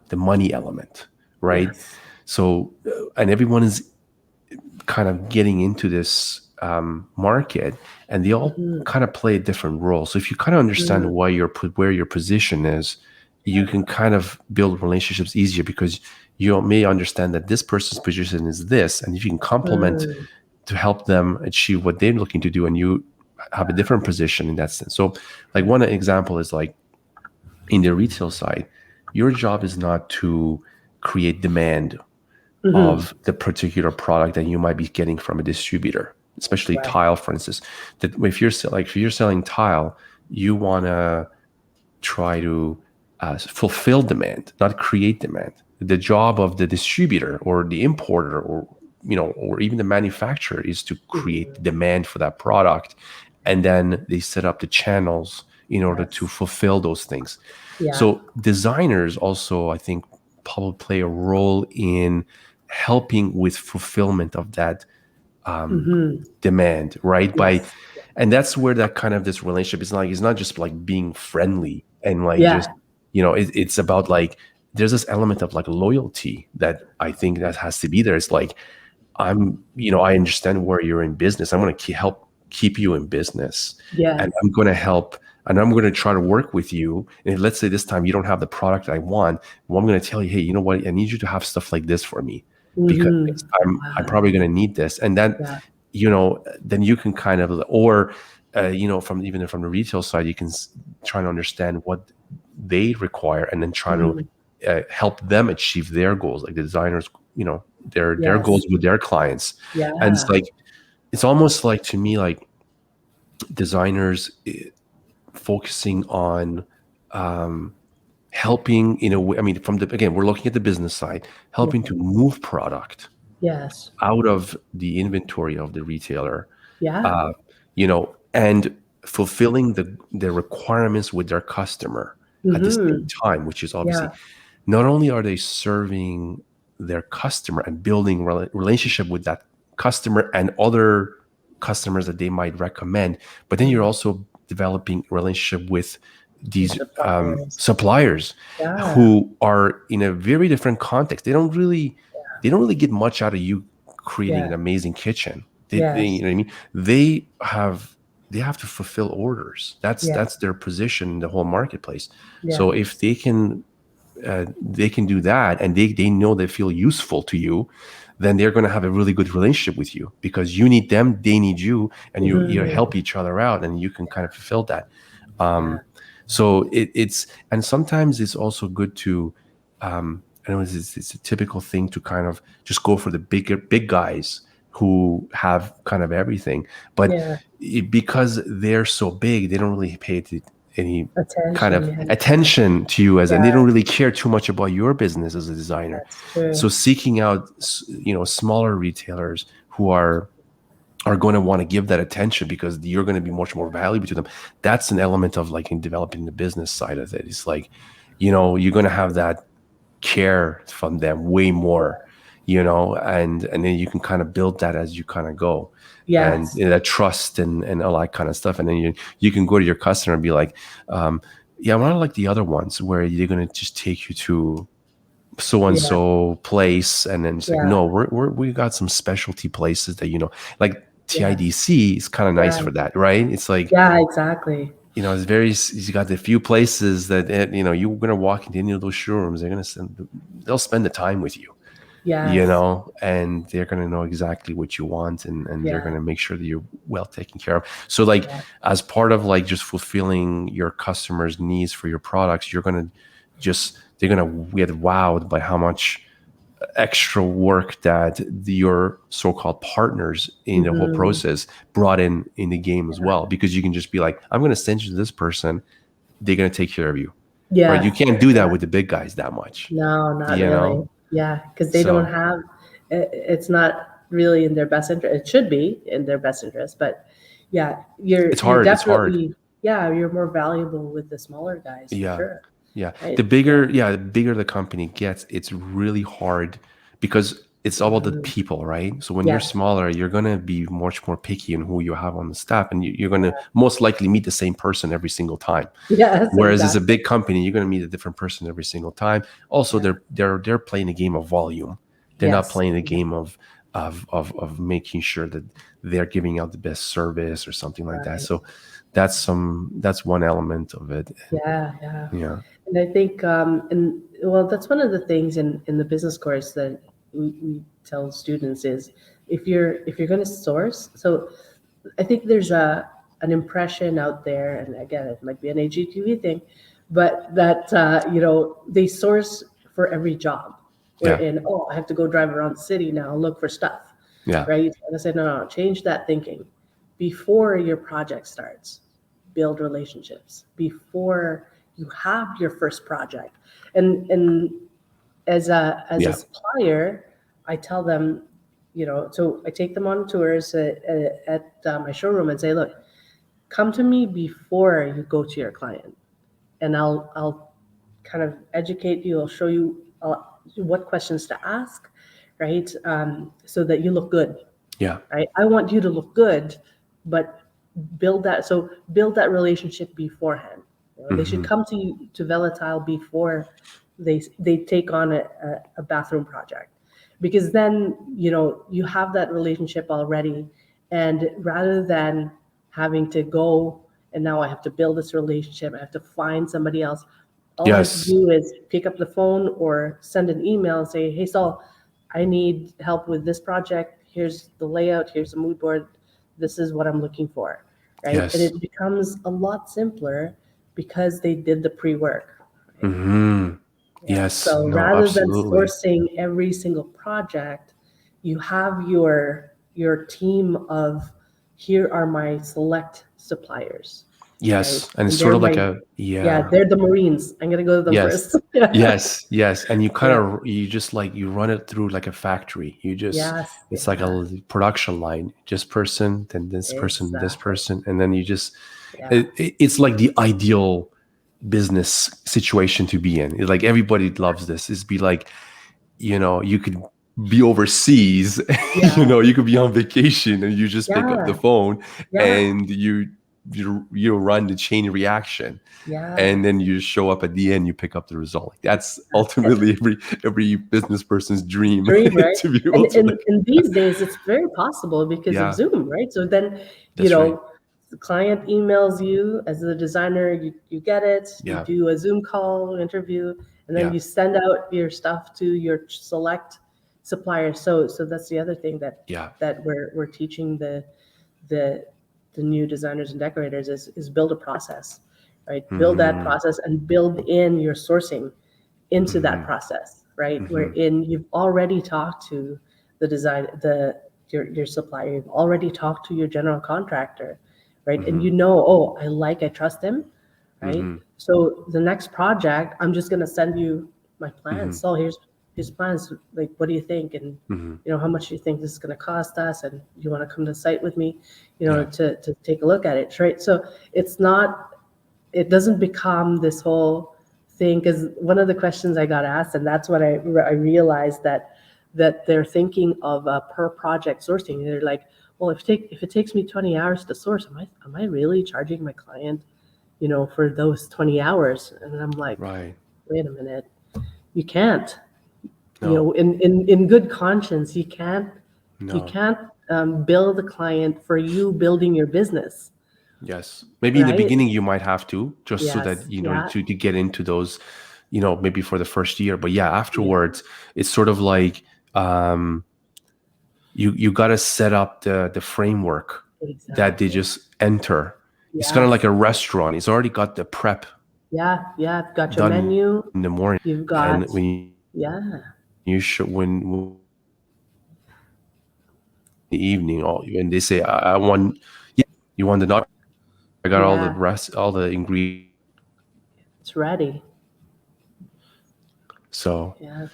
the money element, right? Yes. So, and everyone is kind of getting into this market, and they all Hmm. kind of play a different role. So if you kind of understand Hmm. why where your position is, you Yeah. can kind of build relationships easier because you may understand that this person's position is this, and if you can complement Mm. to help them achieve what they're looking to do, and you have a different position in that sense. So, like Yeah. one example is like in the retail side, your job is not to create demand Hmm. of the particular product that you might be getting from a distributor, especially Right. tile, for instance. That if you're selling tile, you want to try to fulfill demand, not create demand. The job of the distributor or the importer or or even the manufacturer is to create Hmm. demand for that product, and then they set up the channels in order to Yes. fulfill those things. Yeah. So designers also, I think, probably play a role in helping with fulfillment of that Hmm. demand, right? Yes. And that's where that kind of this relationship is like, it's not just like being friendly and like just, Yeah. it's about like, there's this element of like loyalty that I think that has to be there. It's like, I understand where you're in business. I'm going to help keep you in business, and Yes. I'm going to help, and I'm going to try to work with you. And let's say this time you don't have the product I want. Well, I'm going to tell you, hey, you know what? I need you to have stuff like this for me because Hmm. next time I'm Wow. probably going to need this. And then, Yeah. then you can kind of, or, from the retail side, you can try to understand what they require and then try to Hmm. help them achieve their goals, like the designers, their Yes. goals with their clients. And it's Yeah. like, it's almost like, to me, like designers focusing on helping in a way. I mean, again, we're looking at the business side, helping Yeah. to move product Yes. out of the inventory of the retailer, Yeah. and fulfilling the requirements with their customer at the same Hmm. time, which is obviously, Yeah. not only are they serving their customer and building relationship with that customer and other customers that they might recommend, but then you're Mm. also developing a relationship with The these suppliers. suppliers Yeah. who are in a very different context. They don't really get much out of you creating Yeah. an amazing kitchen. You Yes. know what I mean? They have to fulfill orders. Yeah. That's their position in the whole marketplace. Yeah. So if they can do that, and they know they feel useful to you, then they're going to have a really good relationship with you because you need them, they need you, and you Hmm. help each other out, and you can kind of fulfill that. Yeah. So it's and sometimes it's also good to, I know it's a typical thing to kind of just go for the big guys who have kind of everything, but Yeah. because they're so big, they don't really pay any kind Attention. of Yeah. attention to you, and they don't Yeah. really care too much about your business as a designer. That's true. So seeking out smaller retailers who are going to want to give that attention because you're going to be much more valuable to them. That's an element of like in developing the business side of it. It's like, you're going to have that care from them way more, and then you can kind of build that as you kind of go, and Yes. that trust and all that kind of stuff. And then you can go to your customer and be like, Yeah, I don't like the other ones where they're gonna just take you to so and Yeah, so place, and then it's like, yeah, no, we got some specialty places that like yeah, TIDC is kind of nice yeah, for that, right? It's like, yeah, exactly. it's very, you got the few places that you're gonna walk into any of those showrooms, they'll spend the time with you, Yes, and they're going to know exactly what you want, and they're yeah, going to make sure that you're well taken care of. So like, yeah. as part of like just fulfilling your customers' needs for your products, they're going to get wowed by how much extra work that your so-called partners in the whole Hmm. process brought in the game as well, because you can just be like, I'm going to send you to this person, they're going to take care of you, right? You Yes, can't do that yeah. with the big guys that much, No, not you really. know Yeah, because they don't so have, it's not really in their best interest. It should be in their best interest, but yeah, you're it's hard. definitely, yeah, you're more valuable with the smaller guys for Yeah. sure. Yeah. Right? The bigger the company gets, it's really hard because it's all about the Mhm. people, right? So when you're Yes, smaller, you're going to be much more picky in who you have on the staff, and you're going to most likely meet the same person every single time. yes, Whereas as a exactly. big company, you're going to meet a different person every single time. Also, Yeah. they're playing a game of volume. They're not Yes. playing a game of making sure that they're giving out the best service or something like that. Right. So that's one element of it. Yeah, yeah. Yeah. And I think, and well, that's one of the things in the business course that we tell students is if you're going to source, so I think there's an impression out there, and again, it might be an AGTV thing, but that they source for every job. We're Yeah. in, oh, I have to go drive around the city now, look for stuff, Yeah. right? And I said, no, no, change that thinking. Before your project starts, build relationships. Before you have your first project, and as a Yeah. supplier, I tell them, so I take them on tours at my showroom and say, look, come to me before you go to your client, and I'll kind of educate you. I'll show you what questions to ask, right? So that you look good, Yeah. right? I want you to look good, but build that relationship beforehand. They should Hmm. come to you to Velatile before they take on a bathroom project, because then you have that relationship already, and rather than having to go and now I have to build this relationship, I have to find somebody else. All I have to Yes. do is pick up the phone or send an email and say, hey, Saul, I need help with this project. Here's the layout, here's the mood board, this is what I'm looking for, right? And Yes. it becomes a lot simpler because they did the pre-work, right? Hmm. Yeah. Yes. So No, rather than absolutely. sourcing every single project, you have your team of, here are my select suppliers, right? Yes. And it's And sort they're of like my, a, yeah, yeah. they're the Marines. I'm gonna go to them Yes. first. Yeah. Yes. Yes. And Yeah. you just like, you run it through like a factory. Yes. It's like a Yeah. production line, just person, then this Exactly. person. And then Yeah. it's like the ideal business situation to be in. It's like everybody loves this. It's be like, you could be overseas, Yeah. you could be on vacation and you just pick up the Yeah. phone Yeah. and you run the chain reaction, Yeah. and then you show up at the end, you pick up the result. Like, that's That's it. ultimately every business person's dream Dream, right? to be And, able to and like, and these days it's very possible because of yeah, Zoom, right? So then, you that's right. know, the client emails you as the designer, you get it, you Yeah. do a Zoom call interview, and then Yeah. you send out your stuff to your select suppliers. So that's the other thing that Yeah. that we're teaching the the new designers and decorators is build a process, right? Build that Hmm. process and build in your sourcing into that Hmm. process, right? Hmm. Wherein you've already talked to your supplier, you've already talked to your general contractor, right? And Hmm. oh, I trust him, right? Hmm. So the next project, I'm just gonna send you my Hmm. plans. So here's plans. Like, what do you think? And Hmm. how much do you think this is gonna cost us? And you want to come to site with me, Yeah. to take a look at it, right? So it's not it doesn't become this whole thing, because one of the questions I got asked, and that's when I realized that they're thinking of a per project sourcing. They're like, well, if it takes me 20 hours to source, am I really charging my client for those 20 hours. And I'm like, Right. wait a minute, you can't, No. in good conscience, you can't, No. bill the client for you building your business, Yes. Maybe in the right? beginning you might have to, just so that Yes. Yeah. to get into those, maybe for the first year. But yeah, Yeah. afterwards, it's sort of like um you got to set up the framework that they Exactly. just enter. It's kind of like Yes. a restaurant. It's already got the prep Yeah. Yeah. You've got your done menu. in the morning, You've and got, when yeah. you show when the evening, when they say I want, yeah, you want the not, I got Yeah. all the ingredients. It's ready. So Yeah.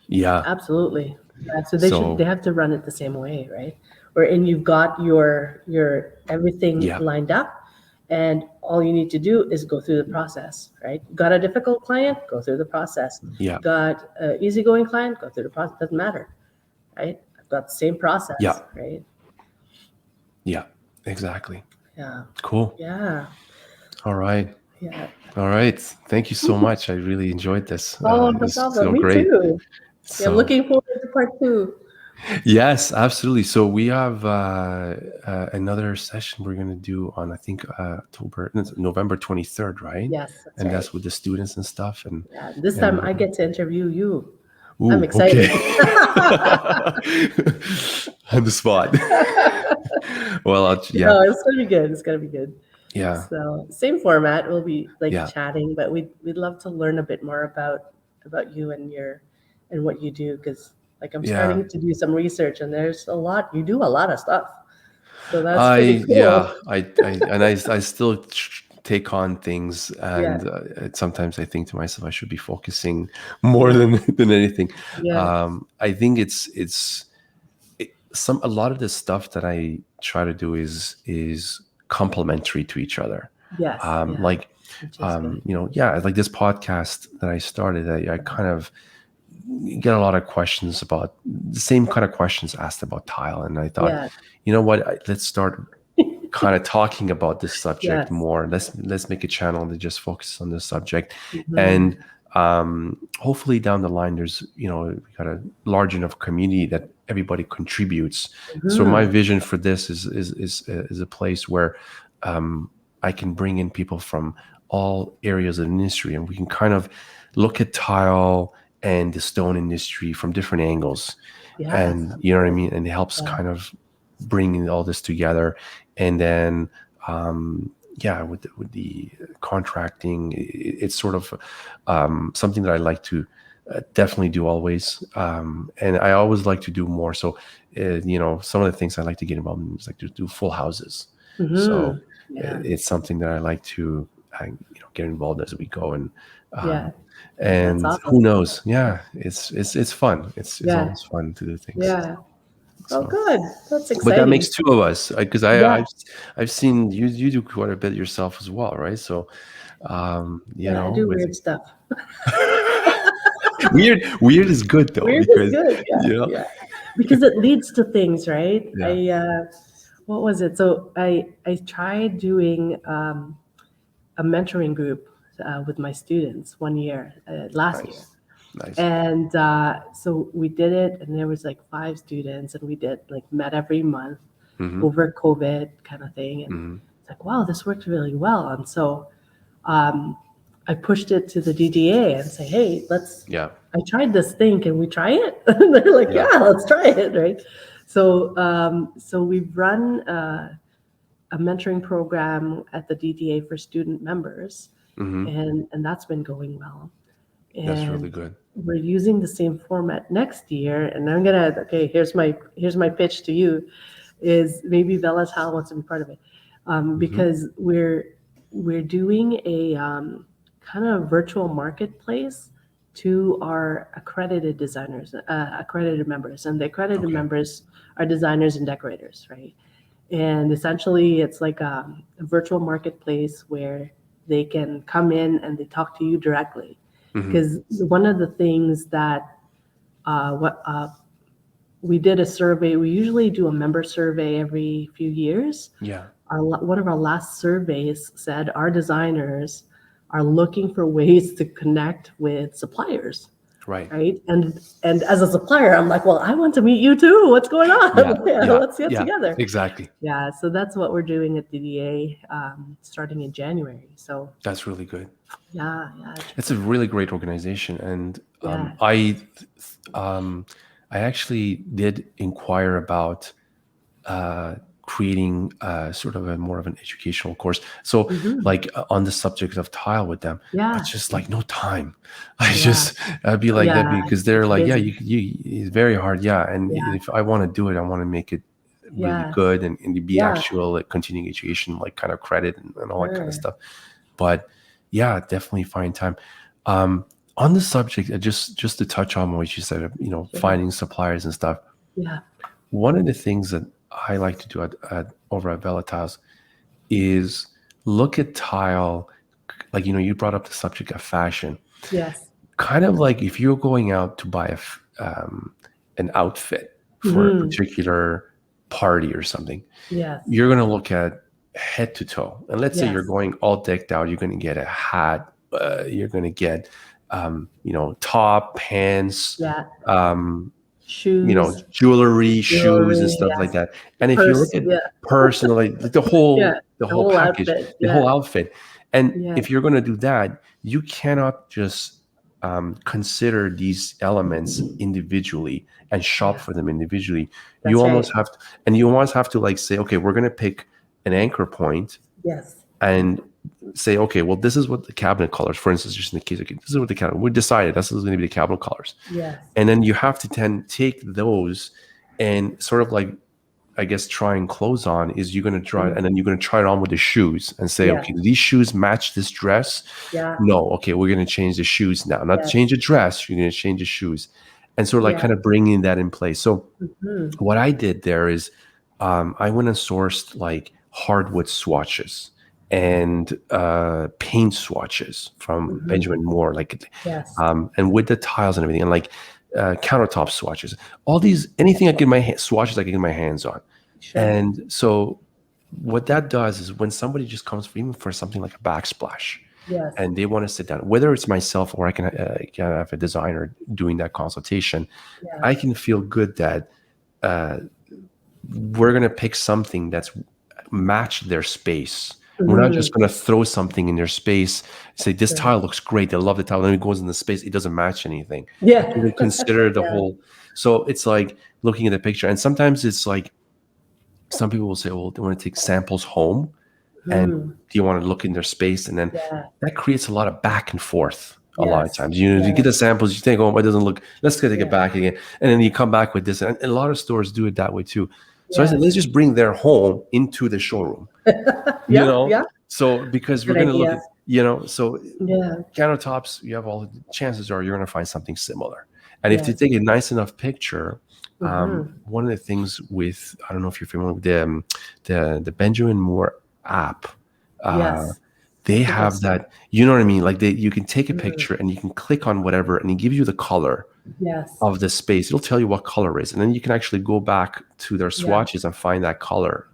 yeah, Absolutely. Yeah, so they so have to run it the same way, right? Wherein you've got your everything yeah, lined up, and all you need to do is go through the process, right? Got a difficult client, go through the process. yeah, Got an easygoing client, go through the process. Doesn't matter, right? I've got the same yeah, process, right? yeah, exactly. Yeah, Cool. yeah, All right. yeah. All right. Thank you so much. I really enjoyed this. Oh, no It's problem. so Me great. too. Yeah, I'm So looking forward to part two. yes, absolutely. So we have another session we're going to do on, I think, November 23rd, right? Yes, that's And right. that's with the students and stuff. Yeah, this time And I get to interview you. I'm ooh, excited. okay. On the spot. Well, yeah, No, it's gonna be good. It's gonna be good. yeah, So same format. We'll be like yeah, chatting, but we'd love to learn a bit more about you and what you do, because like I'm yeah. starting to do some research, and there's a lot you do, a lot of stuff. So that's pretty Yeah, cool. I still take on things, Yeah. and sometimes I think to myself I should be focusing more than Yes. than anything. Yeah. I think a lot of the stuff that I try to do is complementary to each other. Yes. Yeah. Like Which is good. yeah, like this podcast that I started, I kind of get a lot of questions about the same kind of questions asked about tile, and I thought, Yeah. you know what, let's start kind of talking about this subject Yes. more. Let's make a channel that just focuses on this subject, Hmm. and hopefully down the line, there's we got a large enough community that everybody contributes. So my Hmm. vision for this is a place where I can bring in people from all areas of the industry, and we can kind of look at tile and the stone industry from different angles, Yes. and you know what I mean, and it helps Yeah. kind of bringing all this together. And then yeah, with the contracting, it's sort of something that I like to definitely do always, and I always like to do more. So some of the things I like to get involved in is like to do full houses. So Hmm. Yeah. it's something that I like to get involved as we go, Yeah. um, That's and awesome. who knows, yeah, it's fun. It's Yeah. always fun to do things. Yeah. Oh, So good. That's but that exciting. makes two of us, because Yeah. I've seen you do quite a bit yourself as well, right? So Yeah. I do with weird stuff. weird is good though, Weird is because good. Yeah. you know Yeah. Because it leads to things, right? yeah, What was it? So I tried doing a mentoring group with my students one year, last year. nice, nice. And so we did it, and there was like 5 students, and we did like met every month Mm-hmm, over COVID kind of thing. And mm-hmm. it's like, wow, this worked really well. And so um, I pushed it to the DDA and say, hey, Yeah, I tried this thing. Can we try it? And they're like, yeah, yeah, let's try it. Right. So we've run a mentoring program at the DDA for student members, mm-hmm. and that's been going well. That's really And good. we're using the same format next year. And I'm gonna, okay, here's my pitch to you, is maybe Velas Hal wants to be part of it, Mm-hmm. because we're doing a kind of virtual marketplace to our accredited designers, accredited members, and the accredited Okay. members are designers and decorators, right? And essentially, it's like a virtual marketplace where they can come in and they talk to you directly. Mm-hmm. Because one of the things that what we did a survey. We usually do a member survey every few years, Yeah. one of our last surveys said our designers are looking for ways to connect with suppliers. Right. Right. And as a supplier, I'm like, well, I want to meet you too. What's going on? Yeah. Yeah, Yeah. let's get Yeah. together. Exactly. Yeah. So that's what we're doing at DDA starting in January. So That's really good. yeah. It's a really great organization, and Yeah. I actually did inquire about creating sort of a more of an educational course. So like on the subject of tile with them, but Yeah. just like no time. I'd be Oh, like that yeah. because they're It's like, yeah, busy. it's very hard. Yeah. And Yeah. if I want to do it, I want to make it really Yeah. good and to be Yeah. actual like continuing education, like kind of credit and all that kind of Sure. stuff. But yeah, definitely find time. On the subject, just to touch on what you said, finding suppliers and stuff. Yeah. One of the things that I like to do over at Velatiles is look at tile, like, you brought up the subject of fashion. Yes. Kind of like if you're going out to buy an outfit for a particular party or something, Yes. you're going to look at head to toe. And let's say you're Yes. going all decked out, you're going to get a hat, you're going to get, top, pants, Yeah. um, Shoes. jewelry, shoes, and Jewelry. stuff like Yes. that. And if you Purse. look at Yeah. personally, like the Yeah. whole whole package, outfit. the Yeah. whole outfit. And Yeah. if you're going to do that, you cannot just consider these elements individually and shop for them individually. That's You right. almost have to, like say, okay, we're going to pick an anchor point Yes. and say, okay, well, this is what the cabinet colors, for instance, just in the case, okay, this is what the cabinet, we decided this is going to be the cabinet colors. Yes. And then you have to then take those and sort of like, I guess, trying clothes on is you're going to try, and then you're going to try it on with the shoes and say, Yeah. okay, do these shoes match this dress? Yeah. No. Okay, we're going to change the shoes now. Not Yes. change the dress, you're going to change the shoes. And sort of like kind of bringing that in place. So what I did there is I went and sourced like hardwood swatches and paint swatches from Benjamin Moore, like, Yes. and with the tiles and everything, and like countertop swatches, all these, anything I get my swatches I can get my hands on. Sure. And so what that does is when somebody just comes for, even for something like a backsplash, Yes. and they want to sit down, whether it's myself or I can have a designer doing that consultation, Yeah. I can feel good that we're going to pick something that's matched their space. We're not just going to throw something in their space, say this tile looks great, they love the tile, then it goes in the space, it doesn't match anything. Yeah. So they consider the whole. So it's like looking at the picture, and sometimes it's like some people will say, well, they want to take samples home, and do you want to look in their space, and then that creates a lot of back and forth. A lot of times, you get the samples, you think, oh, it doesn't look, let's take it back again, and then you come back with this, and a lot of stores do it that way too. So I said, let's just bring their home into the showroom. Yeah. So because we're Good going to look idea. at, so Yeah. countertops, you have all the chances are you're going to find something similar. And if you take a nice enough picture, one of the things with, I don't know if you're familiar with the Benjamin Moore app, Yes. they have that, you know what I mean? Like you can take a picture and you can click on whatever, and it gives you the color Yes. of the space. It'll tell you what color it is, and then you can actually go back to their swatches and find that color,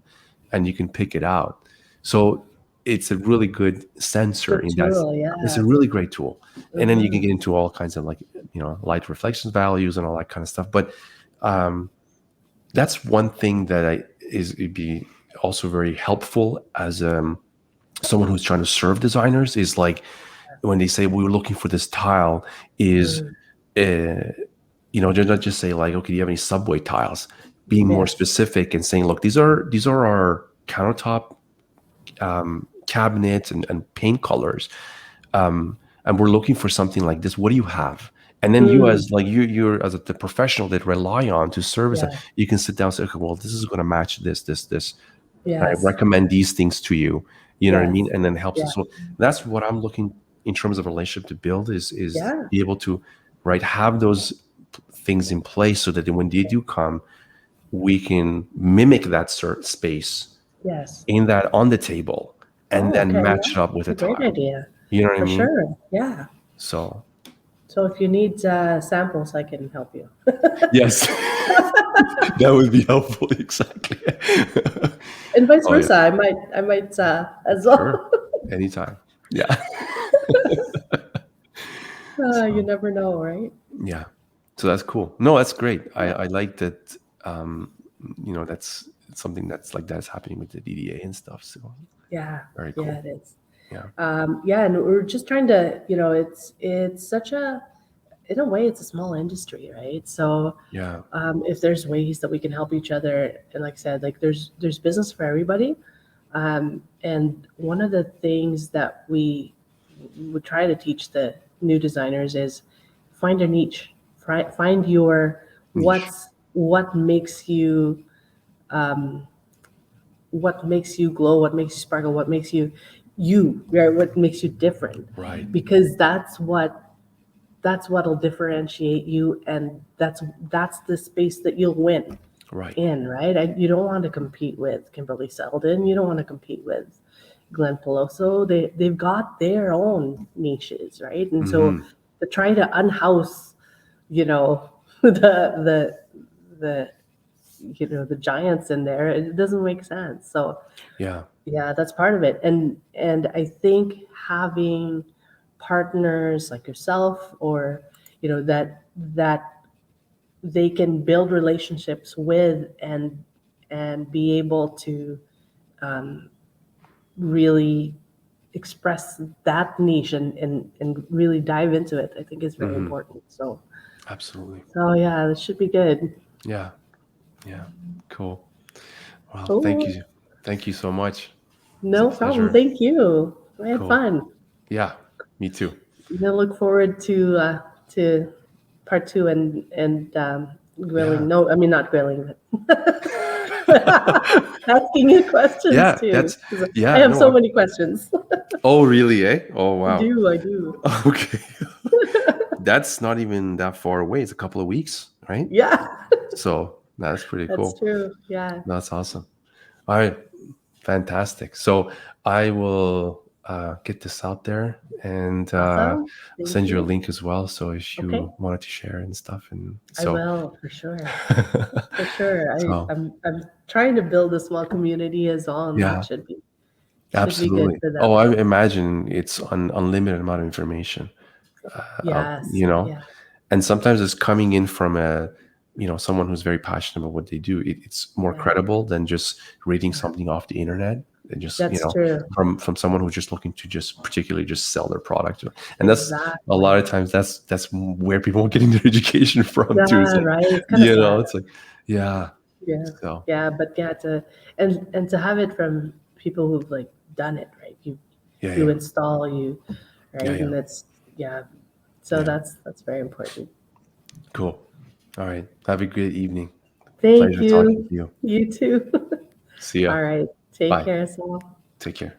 and you can pick it out. So it's a really good sensor in that. It's a really great tool, and then you can get into all kinds of like light reflection values and all that kind of stuff. But that's one thing that it'd be also very helpful as someone who's trying to serve designers, is like when they say we were looking for this tile, is not just say like, okay, do you have any subway tiles? Being more specific and saying, look, these are our countertop cabinets and paint colors, and we're looking for something like this. What do you have? And then you as like you're as the professional that rely on to service that, you can sit down and say, okay, well, this is going to match this. Yes. I recommend these things to you. You know what I mean? And then helps us. So that's what I'm looking in terms of a relationship to build is be able to have those things in place so that when they do come, we can mimic that certain space in that on the table and then match it up with a tile. Great idea. You know what I mean? Sure. Yeah. So if you need samples, I can help you. yes, that would be helpful. Exactly. And vice Oh yeah, versa. I might as sure. well. Anytime. Yeah. You So never know, right? yeah. So that's cool. No, that's great. Yeah. I like that. Um, that's something that's like that's happening with the DDA and stuff. So Yeah. very Yeah, cool. it is. Yeah. Yeah, and we're just trying to, it's such a, in a way, it's a small industry, right? So Yeah. if there's ways that we can help each other, and like I said, like there's business for everybody. And one of the things that we would try to teach the new designers is find a niche, find your Niche. what makes you what makes you glow, what makes you sparkle, what makes you you, right? What makes you different, Right. because that's what'll differentiate you, and that's the space that you'll win Right. in, right? You don't want to compete with Kimberly Seldon. You don't want to compete with Glenn Peloso. They've got their own niches, right? And so Hmm. to try to unhouse, you know, the the giants in there, it doesn't make sense. So Yeah. yeah, that's part of it. And I think having partners like yourself, or that they can build relationships with, and be able to really express that niche, and really dive into it, I think is very Hmm. important. Absolutely. So yeah, this should be good. Yeah. Yeah. Cool. Well, thank Cool. you. Thank you so much. It's a No problem. pleasure. Thank you. I had Cool. fun. Yeah. Me too. I look forward to part two, and grilling. Yeah. No, I mean not grilling, but asking you questions Yeah. too, That's, 'cause I yeah. have No. so many questions. Oh, really? Eh? Oh, I wow. do, I do. Okay. That's not even that far away. It's a couple of weeks, right? Yeah, So that's pretty that's cool. true. Yeah. That's awesome. All right. Fantastic. So I will get this out there and Awesome. Thank send you a you. link as well. So if Okay. you wanted to share and stuff, and I so, will, for sure. For sure. so I'm trying to build a small community as well, and that yeah, should be good absolutely. for Oh, them. I imagine it's an unlimited amount of information. Yes. You know, Yeah. and sometimes it's coming in from a someone who's very passionate about what they do. It's more Yeah. credible than just reading Yeah. something off the internet, and just That's true. from someone who's just looking to just particularly just sell their product. And that's a lot Exactly. of times that's where people are getting their education from too. It's Yeah, like, right. It's kind of sad. it's like, yeah. Yeah. So Yeah, but yeah, and to have it from people who've like done it, right? yeah, You yeah, install, yeah, right? yeah, And that's, yeah. So yeah. that's very important. Cool. All right. Have a good evening. Thank Pleasure talking you. to you. You too. See ya. All right. Take Bye. care, Saul. Take care.